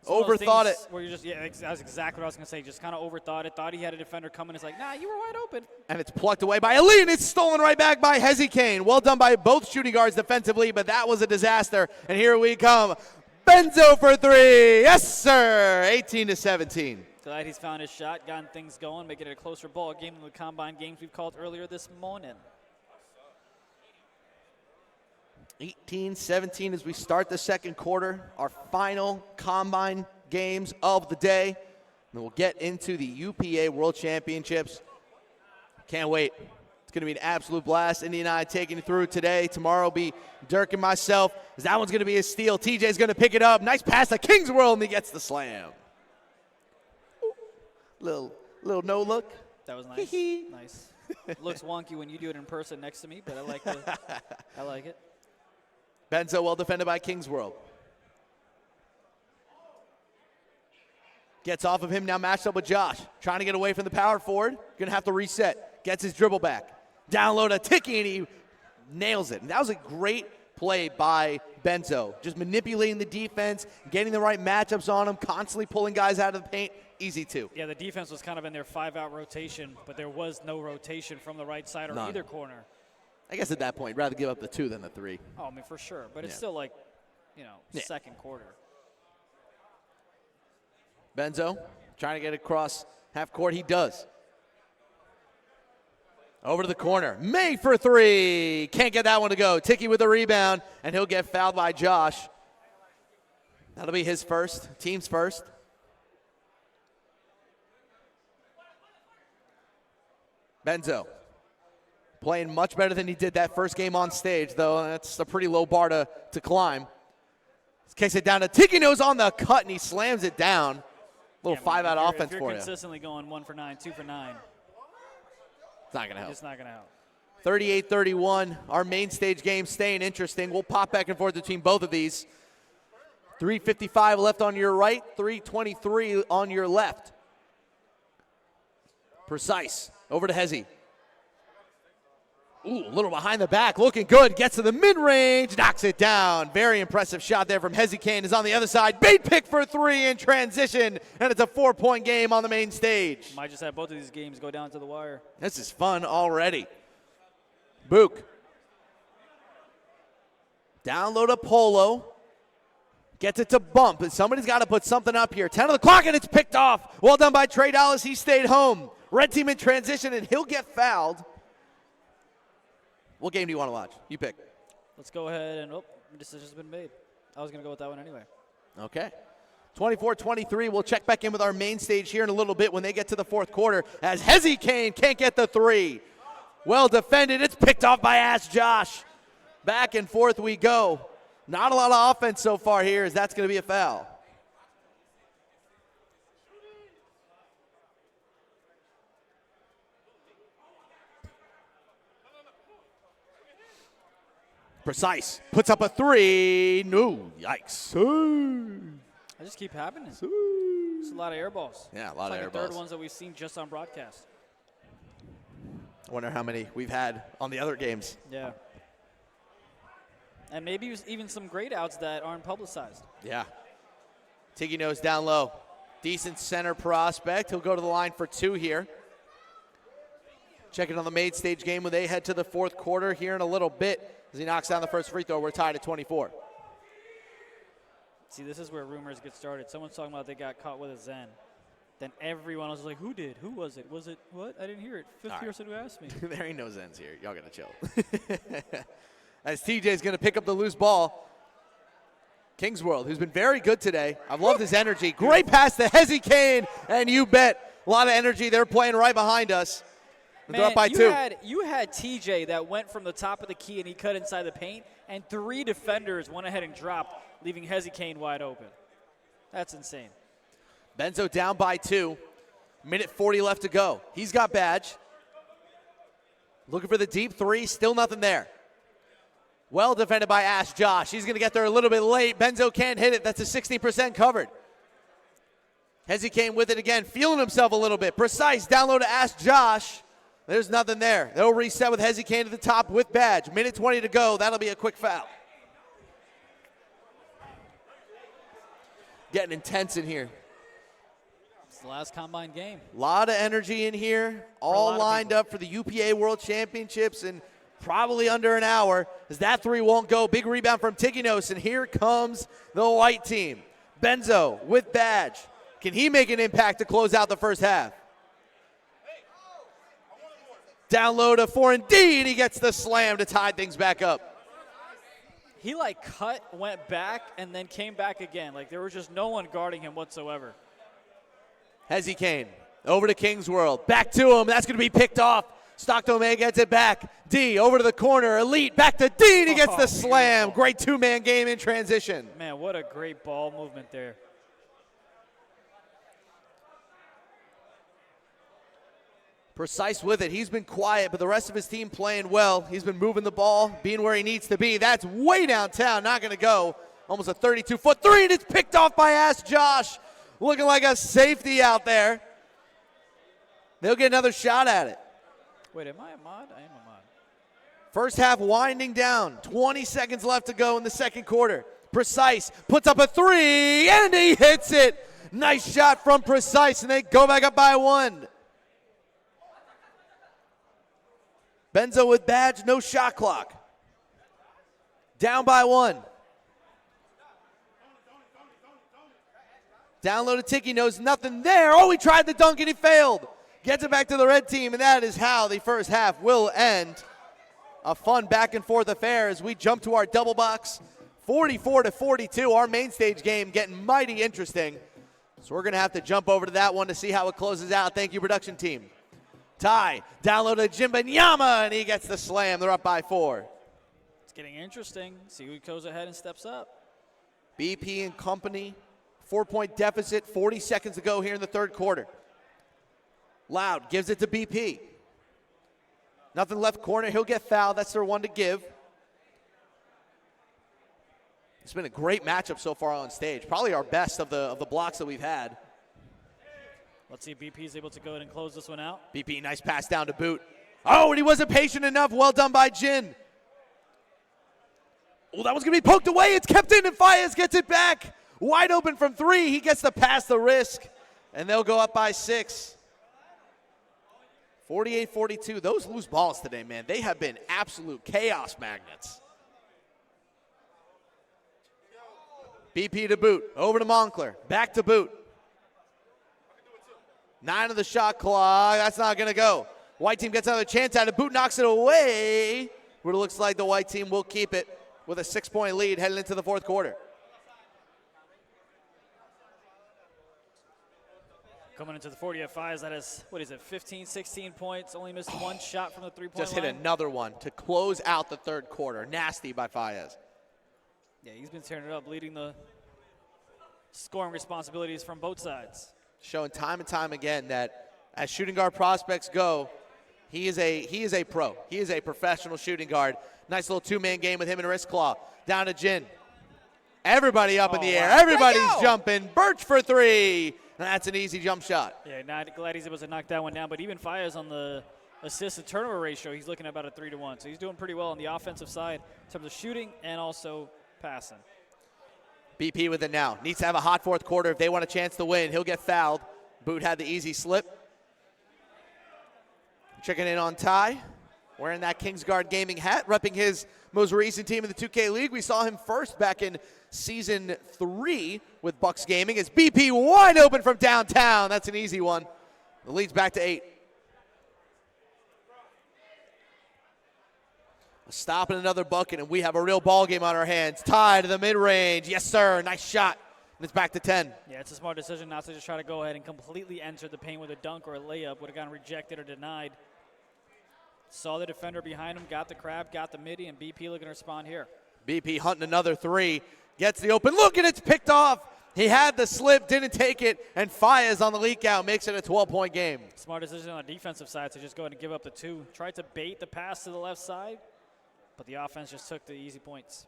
Overthought it.
Where you just, that's exactly what I was going to say. Just kind of overthought it. Thought he had a defender coming. It's like, nah, you were wide open.
And it's plucked away by Ali, and it's stolen right back by Hezzy Kane. Well done by both shooting guards defensively, but that was a disaster. And here we come. Benzo for three. Yes, sir. 18-17.
Glad he's found his shot, gotten things going, making it a closer ball game than the combine games we've called earlier this morning.
18-17 as we start the second quarter, our final combine games of the day. And we'll get into the UPA World Championships. Can't wait. It's going to be an absolute blast. Indy and I taking it through today. Tomorrow will be Dirk and myself. That one's going to be a steal. TJ's going to pick it up. Nice pass to Kingsworld, and he gets the slam. Little no look.
That was nice. Nice. Looks wonky when you do it in person next to me, but I like it.
Benzo well defended by Kingsworld. Gets off of him, now matched up with Josh. Trying to get away from the power forward. Gonna have to reset. Gets his dribble back. Down low to Tiki, and he nails it. And that was a great play by Benzo. Just manipulating the defense, getting the right matchups on him, constantly pulling guys out of the paint. Easy too.
Yeah, the defense was kind of in their 5-out rotation, but there was no rotation from the right side or either corner.
I guess at that point, rather give up the 2 than the 3.
Oh, I mean, for sure. But it's still like, second quarter.
Benzo trying to get across half court. He does. Over to the corner. May for 3. Can't get that one to go. Tiki with the rebound, and he'll get fouled by Josh. That'll be his first, team's first. Benzo playing much better than he did that first game on stage, though. That's a pretty low bar to climb. Kicks it down to Tiki Nose on the cut, and he slams it down. Little 5-out offense for you.
If you're consistently going 1 for 9, 2 for 9.
It's not going to help.
It's not going to help.
38-31, our main stage game staying interesting. We'll pop back and forth between both of these. 3:55 left on your right, 3:23 on your left. Precise, over to Hezzy. Ooh, a little behind the back, looking good. Gets to the mid-range, knocks it down. Very impressive shot there from Hezzy Kane. Is on the other side. Bait pick for 3 in transition, and it's a 4-point game on the main stage.
Might just have both of these games go down to the wire.
This is fun already. Book. Down low to Polo. Gets it to Bump, and somebody's got to put something up here. 10 on the clock, and it's picked off. Well done by Trey Dallas. He stayed home. Red team in transition, and he'll get fouled. What game do you want to watch? You pick.
Let's go ahead and, decision's been made. I was going to go with that one anyway.
Okay. 24-23, we'll check back in with our main stage here in a little bit when they get to the fourth quarter as Hezzy Kane can't get the 3. Well defended. It's picked off by Ash Josh. Back and forth we go. Not a lot of offense so far here as that's going to be a foul. Precise. Puts up a 3. No. Yikes.
I just keep happening. It's a lot of air balls.
Yeah, a lot of air
the
balls.
third ones that we've seen just on broadcast.
I wonder how many we've had on the other games.
Yeah. And maybe even some grade outs that aren't publicized.
Yeah. Tiki Nose down low. Decent center prospect. He'll go to the line for 2 here. Checking on the main stage game when they head to the fourth quarter here in a little bit. As he knocks down the first free throw, we're tied at 24.
See, this is where rumors get started. Someone's talking about they got caught with a Zen. Then everyone was like, who did? Who was it? Was it what? I didn't hear it. Fifth person who asked me.
There ain't no Zens here. Y'all got to chill. As TJ's going to pick up the loose ball. Kingsworld, who's been very good today. I've loved his energy. Great pass to Hezzy Kane, and you bet. A lot of energy. They're playing right behind us. They're up by 2.
You had TJ that went from the top of the key and he cut inside the paint, and 3 defenders went ahead and dropped, leaving Hezzy Kane wide open. That's insane.
Benzo down by 2. Minute 40 left to go. He's got badge. Looking for the deep 3. Still nothing there. Well defended by Ash Josh. He's going to get there a little bit late. Benzo can't hit it. That's a 60% covered. Hezzy Kane with it again. Feeling himself a little bit. Precise. Down low to Ash Josh. There's nothing there. They'll reset with Hezzy Kane to the top with Badge. Minute 20 to go. That'll be a quick foul. Getting intense in here.
It's the last combine game.
A lot of energy in here. All lined up for the UPA World Championships in probably under an hour, as that three won't go. Big rebound from Tiginos, and here comes the white team. Benzo with Badge. Can he make an impact to close out the first half? Down low to 4-and-D, and he gets the slam to tie things back up.
He like cut, went back, and then came back again. Like there was just no one guarding him whatsoever.
Hezzy Kane over to King's World. Back to him. That's going to be picked off. Stockton gets it back. D over to the corner. Elite back to D, and he gets the slam.
Beautiful.
Great two-man game in transition.
Man, what a great ball movement there.
Precise with it. He's been quiet, but the rest of his team playing well. He's been moving the ball, being where he needs to be. That's way downtown. Not going to go. Almost a 32-foot three, and it's picked off by Ass Josh. Looking like a safety out there. They'll get another shot at it.
Wait, am I a mod? I am a mod.
First half winding down. 20 seconds left to go in the second quarter. Precise puts up a three, and he hits it. Nice shot from Precise, and they go back up by one. Benzo with Badge, no shot clock. Down by one. Down low to Tiki, knows nothing there. Oh, he tried the dunk and he failed. Gets it back to the red team, and that is how the first half will end. A fun back and forth affair as we jump to our double box. 44-42, our main stage game getting mighty interesting. So we're going to have to jump over to that one to see how it closes out. Thank you, production team. Ty, down low to Jimbanyama, and he gets the slam. They're up by 4.
It's getting interesting. See who goes ahead and steps up.
BP and company, 4-point deficit, 40 seconds to go here in the third quarter. Loud gives it to BP. Nothing left corner. He'll get fouled. That's their one to give. It's been a great matchup so far on stage. Probably our best of the blocks that we've had.
Let's see if BP is able to go ahead and close this one out.
BP, nice pass down to Boot. Oh, and he wasn't patient enough. Well done by Jin. Oh, that was going to be poked away. It's kept in, and Fayez gets it back. Wide open from 3. He gets to pass the risk, and they'll go up by 6. 48-42. Those loose balls today, man, they have been absolute chaos magnets. BP to Boot. Over to Moncler. Back to Boot. 9 of the shot clock. That's not going to go. White team gets another chance at it. Boot knocks it away. But it looks like the white team will keep it with a 6-point lead heading into the fourth quarter.
Coming into the 40 at Fayez, that is, 15, 16 points. Only missed one shot from the three-point line.
Just hit another one to close out the third quarter. Nasty by Fayez.
Yeah, he's been tearing it up, leading the scoring responsibilities from both sides.
Showing time and time again that as shooting guard prospects go, he is a pro. He is a professional shooting guard. Nice little two-man game with him and Wristclaw. Down to Jin. Everybody up in the air. Everybody's jumping. Birch for 3. And that's an easy jump shot.
Yeah, not glad he's able to knock that one down. But even Fayez on the assist to turnover ratio, he's looking at about a 3-to-1. So he's doing pretty well on the offensive side in terms of shooting and also passing.
BP with it now. Needs to have a hot fourth quarter if they want a chance to win. He'll get fouled. Boot had the easy slip. Checking in on Ty, wearing that Kingsguard Gaming hat, repping his most recent team in the 2K League. We saw him first back in Season 3 with Bucks Gaming. It's BP wide open from downtown. That's an easy one. The lead's back to 8. A stop and another bucket, and we have a real ball game on our hands. Ty to the mid-range. Yes, sir. Nice shot. And it's back to 10.
Yeah, it's a smart decision not to just try to go ahead and completely enter the paint with a dunk or a layup. Would have gotten rejected or denied. Saw the defender behind him, got the crab, got the midi, and BP looking to respond here.
BP hunting another 3. Gets the open look, and it's picked off. He had the slip, didn't take it, and Fayez on the leak out makes it a 12-point game.
Smart decision on the defensive side to just go ahead and give up the 2. Tried to bait the pass to the left side, but the offense just took the easy points.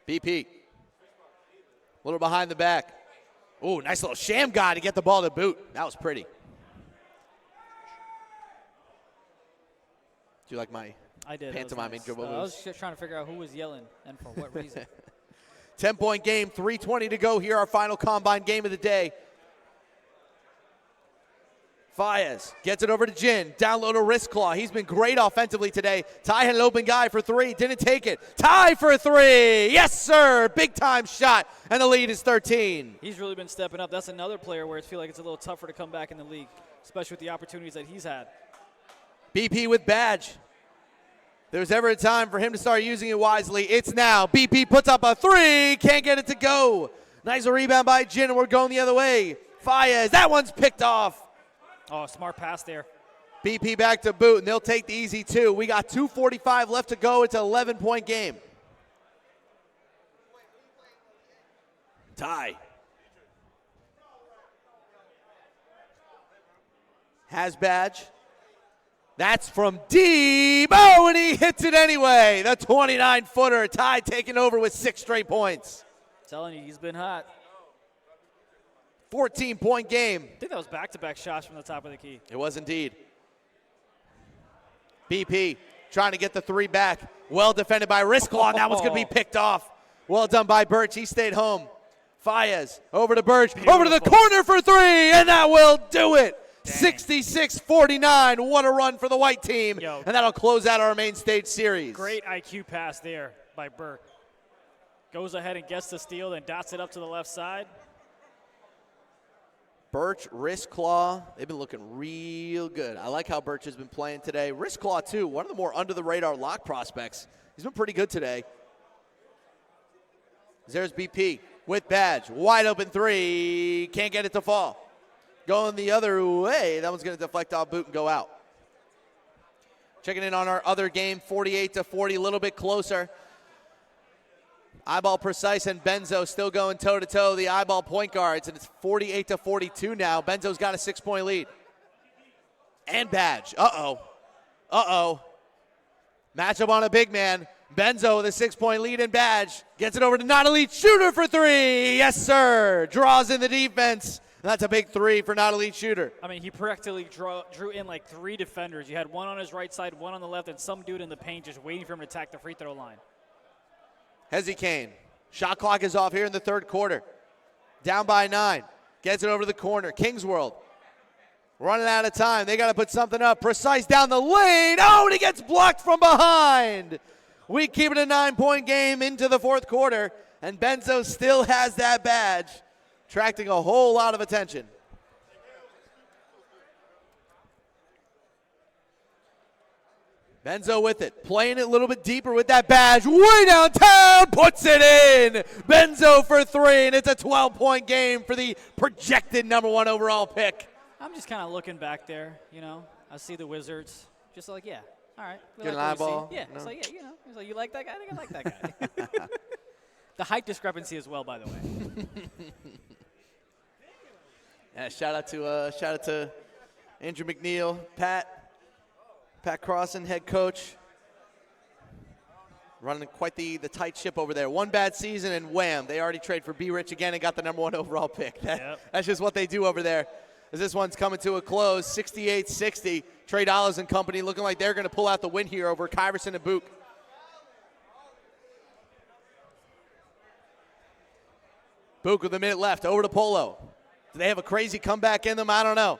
BP. A little behind the back. Ooh, nice little sham guy to get the ball to Boot. That was pretty. Do you like my
I did. That was
pantomime
nice.
intro?
I was just trying to figure out who was yelling and for what reason.
10-point game, 3:20 to go here, our final combine game of the day. Faez gets it over to Jin. Down low to wrist claw. He's been great offensively today. Ty had an open guy for 3. Didn't take it. Ty for 3. Yes, sir. Big time shot. And the lead is 13.
He's really been stepping up. That's another player where it feels like it's a little tougher to come back in the league, especially with the opportunities that he's had.
BP with badge. There's ever a time for him to start using it wisely. It's now. BP puts up a 3. Can't get it to go. Nice rebound by Jin, and we're going the other way. Faez. That one's picked off.
Oh, smart pass there.
BP back to boot, and they'll take the easy 2. We got 2:45 left to go. It's an 11-point game. Ty has badge. That's from deep. Oh, and he hits it anyway. The 29-footer. Ty taking over with 6 straight points.
Telling you, he's been hot.
14-point game.
I think that was back-to-back shots from the top of the key.
It was indeed. BP trying to get the 3 back. Well defended by Wristclaw. That one's going to be picked off. Well done by Birch. He stayed home. Faez over to Birch.
Beautiful.
Over to the corner for 3, and that will do it. 66-49. What a run for the white team.
Yo.
And that'll close out our main stage series.
Great IQ pass there by Burke. Goes ahead and gets the steal, then dots it up to the left side.
Birch, Wristclaw, they've been looking real good. I like how Birch has been playing today. Wristclaw, too, one of the more under-the-radar lock prospects. He's been pretty good today. There's BP with badge. Wide open 3. Can't get it to fall. Going the other way. That one's going to deflect off boot and go out. Checking in on our other game, 48-40, a little bit closer. Eyeball Precise and Benzo still going toe-to-toe, the eyeball point guards, and it's 48-42 now. Benzo's got a 6-point lead. And badge. Uh-oh. Uh-oh. Matchup on a big man. Benzo with a 6-point lead and badge. Gets it over to not elite shooter for 3. Yes, sir. Draws in the defense. That's a big 3 for not elite shooter.
I mean, he practically drew in like 3 defenders. You had one on his right side, one on the left, and some dude in the paint just waiting for him to attack the free throw line.
Hezzy Kane. Shot clock is off here in the third quarter. Down by 9. Gets it over to the corner. Kingsworld running out of time. They got to put something up. Precise down the lane. Oh, and he gets blocked from behind. We keep it a 9-point game into the fourth quarter, and Benzo still has that badge, attracting a whole lot of attention. Benzo with it, playing it a little bit deeper with that badge. Way downtown, puts it in. Benzo for 3, and it's a 12-point game for the projected number 1 overall pick.
I'm just kind of looking back there, you know. I see the Wizards, just like, yeah, all right. We
Get
like
an
what we see.
eyeball?
Yeah, it's
No.
like, yeah, you know. It's like, you like that guy? I think I like that guy. The height discrepancy as well, by the way.
Yeah, shout out to Andrew McNeil, Pat Crossan, head coach, running quite the tight ship over there. One bad season and wham, they already trade for B. Rich again and got the number 1 overall pick. That's just what they do over there. As this one's coming to a close, 68-60. Trey Dollars and company looking like they're going to pull out the win here over Kyverson and Book. Book with a minute left, over to Polo. Do they have a crazy comeback in them? I don't know.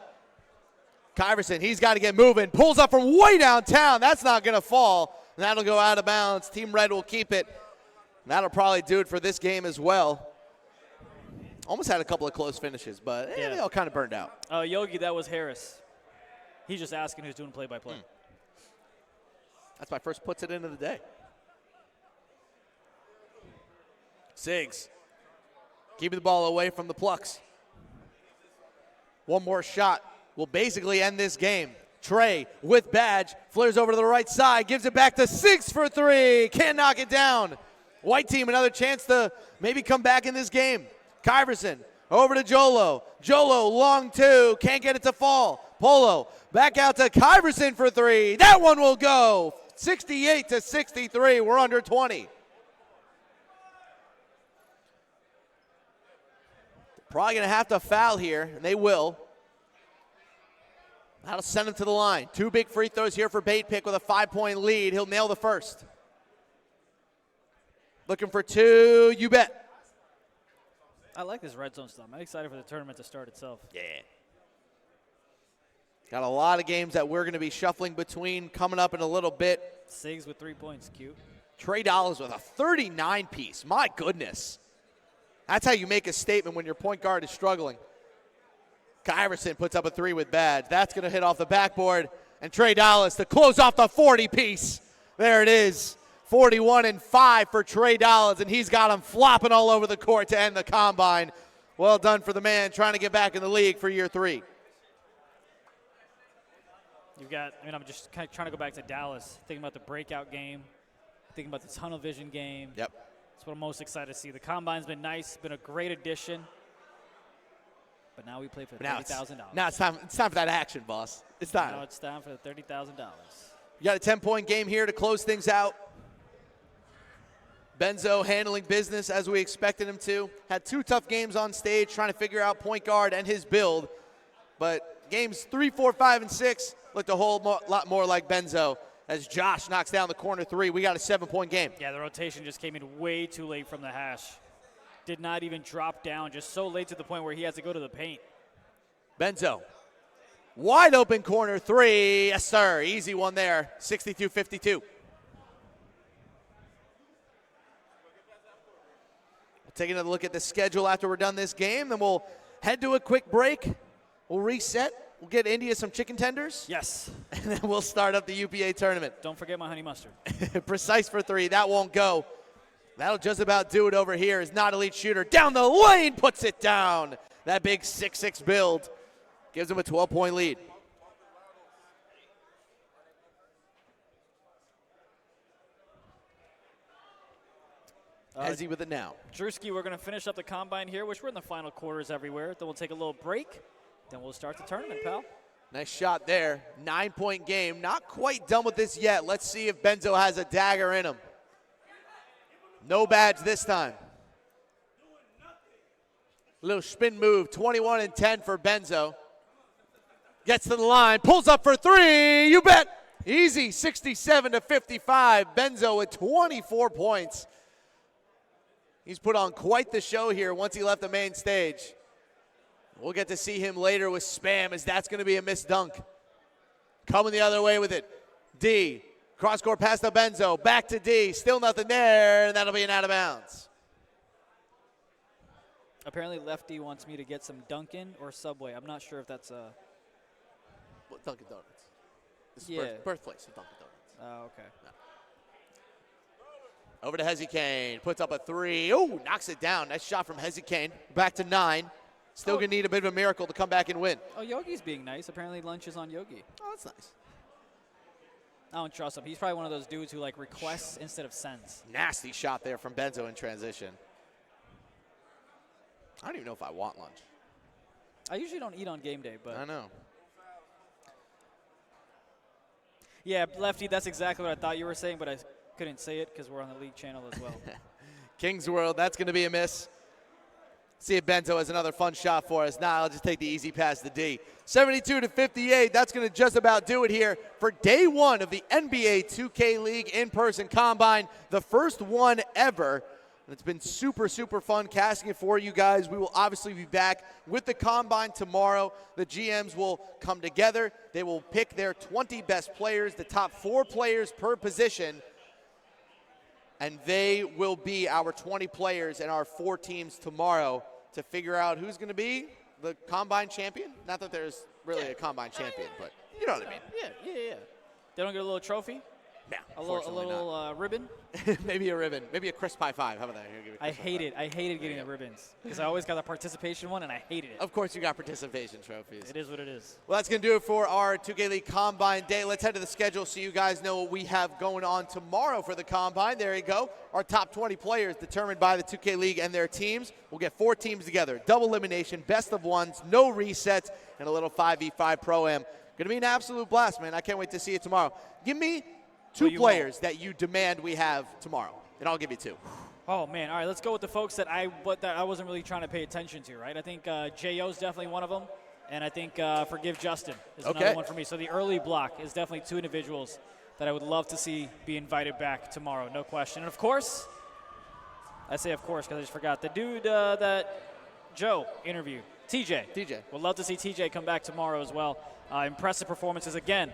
Kyverson, he's got to get moving. Pulls up from way downtown. That's not going to fall. And that'll go out of bounds. Team Red will keep it. And that'll probably do it for this game as well. Almost had a couple of close finishes, but they all kind of burned out.
Yogi, that was Harris. He's just asking who's doing play-by-play.
That's my first puts it into the day. Siggs keeping the ball away from the Plucks. One more shot will basically end this game. Trey with badge, flares over to the right side, gives it back to Siggs for 3. Can't knock it down. White team, another chance to maybe come back in this game. Kyverson over to Jolo. Jolo, long 2, can't get it to fall. Polo back out to Kyverson for 3. That one will go. 68-63, we're under 20. Probably going to have to foul here, and they will. That'll send him to the line. 2 big free throws here for Bait Pick with a 5-point lead. He'll nail the first. Looking for 2, you bet.
I like this red zone stuff. I'm excited for the tournament to start itself.
Yeah. Got a lot of games that we're going to be shuffling between coming up in a little bit.
Sigs with 3 points, cute.
Trey Dollars with a 39-piece. My goodness. That's how you make a statement when your point guard is struggling. Kyverson puts up a 3 with badge. That's going to hit off the backboard. And Trey Dollars to close off the 40-piece. There it is. 41-5 for Trey Dollars, and he's got him flopping all over the court to end the combine. Well done for the man trying to get back in the league for year 3.
I'm just kind of trying to go back to Dallas, thinking about the breakout game, thinking about the tunnel vision game.
Yep.
That's what I'm most excited to see. The combine's been nice, been a great addition. But now we play for $30,000.
Now it's time for that action, boss. It's time.
Now it's time for the $30,000.
You got a 10-point game here to close things out. Benzo handling business as we expected him to. Had 2 tough games on stage trying to figure out point guard and his build. But games 3, 4, 5, and 6 looked a whole lot more like Benzo as Josh knocks down the corner 3. We got a 7-point game.
Yeah, the rotation just came in way too late from the hash. Did not even drop down, just so late to the point where he has to go to the paint.
Benzo, wide open corner 3. Yes, sir. Easy one there. 62-52. Taking a look at the schedule after we're done this game, then we'll head to a quick break. We'll reset. We'll get India some chicken tenders.
Yes.
And then we'll start up the UPA tournament.
Don't forget my honey mustard.
Precise for 3. That won't go. That'll just about do it over here. Is not elite shooter. Down the lane, puts it down. That big 6'6" build gives him a 12-point lead. Hezzy with it now.
Drewski, we're going to finish up the combine here, which we're in the final quarters everywhere. Then we'll take a little break. Then we'll start the tournament, pal.
Nice shot there. 9-point game. Not quite done with this yet. Let's see if Benzo has a dagger in him. No badge this time. Little spin move. 21-10 for Benzo. Gets to the line. Pulls up for 3. You bet. Easy. 67-55. Benzo with 24 points. He's put on quite the show here once he left the main stage. We'll get to see him later with Spam, as that's going to be a missed dunk. Coming the other way with it. D. Cross-court pass to Benzo. Back to D. Still nothing there, and that'll be an out of bounds.
Apparently Lefty wants me to get some Dunkin' or Subway. I'm not sure if that's a...
What, Dunkin' Donuts? This is
Yeah.
birthplace of Dunkin' Donuts.
Oh, okay.
No. Over to Hezzy Kane. Puts up a 3. Oh, knocks it down. Nice shot from Hezzy Kane. Back to 9. Still going to need a bit of a miracle to come back and win.
Oh, Yogi's being nice. Apparently lunch is on Yogi.
Oh, that's nice.
I don't trust him. He's probably one of those dudes who, like, requests instead of sends.
Nasty shot there from Benzo in transition. I don't even know if I want lunch.
I usually don't eat on game day, but...
I know.
Yeah, Lefty, that's exactly what I thought you were saying, but I couldn't say it because we're on the league channel as well.
Kings World, that's going to be a miss. See if Benzo has another fun shot for us. Nah, I'll just take the easy pass to D. 72-58, that's going to just about do it here for day 1 of the NBA 2K League in-person combine, the first one ever. And it's been super, super fun casting it for you guys. We will obviously be back with the combine tomorrow. The GMs will come together. They will pick their 20 best players, the top 4 players per position, and they will be our 20 players and our 4 teams tomorrow to figure out who's going to be the combine champion. Not that there's really a combine champion, but you know what I mean.
Yeah. They don't get a little trophy?
No,
A little ribbon?
Maybe a ribbon. Maybe a crisp high 5. How about that? Here, give me a
I
crisp high
hate
five.
it. I hated getting the ribbons because I always got the participation one, and I hated it.
Of course, you got participation trophies.
It is what it is.
Well, that's going to do it for our 2K League Combine Day. Let's head to the schedule so you guys know what we have going on tomorrow for the Combine. There you go. Our top 20 players determined by the 2K League and their teams. We'll get 4 teams together. Double elimination, best of ones, no resets, and a little 5v5 Pro-Am. Going to be an absolute blast, man. I can't wait to see it tomorrow. Give me 2 players that you demand we have tomorrow, and I'll give you 2.
Oh, man. All right, let's go with the folks that I wasn't really trying to pay attention to, right? I think J.O.'s definitely one of them. And I think Forgive Justin is
Okay.
another one for me. So the early block is definitely 2 individuals that I would love to see be invited back tomorrow, no question. And of course, I say of course because I just forgot, the dude that Joe interviewed, TJ. Would love to see TJ come back tomorrow as well. Impressive performances again.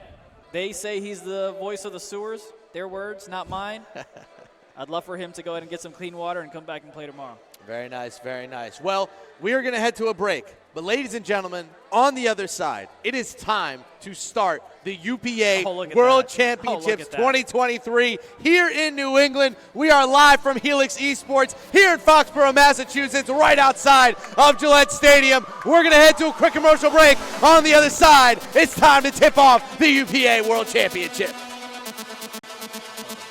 They say he's the voice of the sewers. Their words, not mine. I'd love for him to go ahead and get some clean water and come back and play tomorrow.
Very nice, very nice. Well, we are going to head to a break. But ladies and gentlemen, on the other side, it is time to start the UPA World Championships 2023 here in New England. We are live from Helix Esports here in Foxborough, Massachusetts, right outside of Gillette Stadium. We're going to head to a quick commercial break. On the other side, it's time to tip off the UPA World Championship.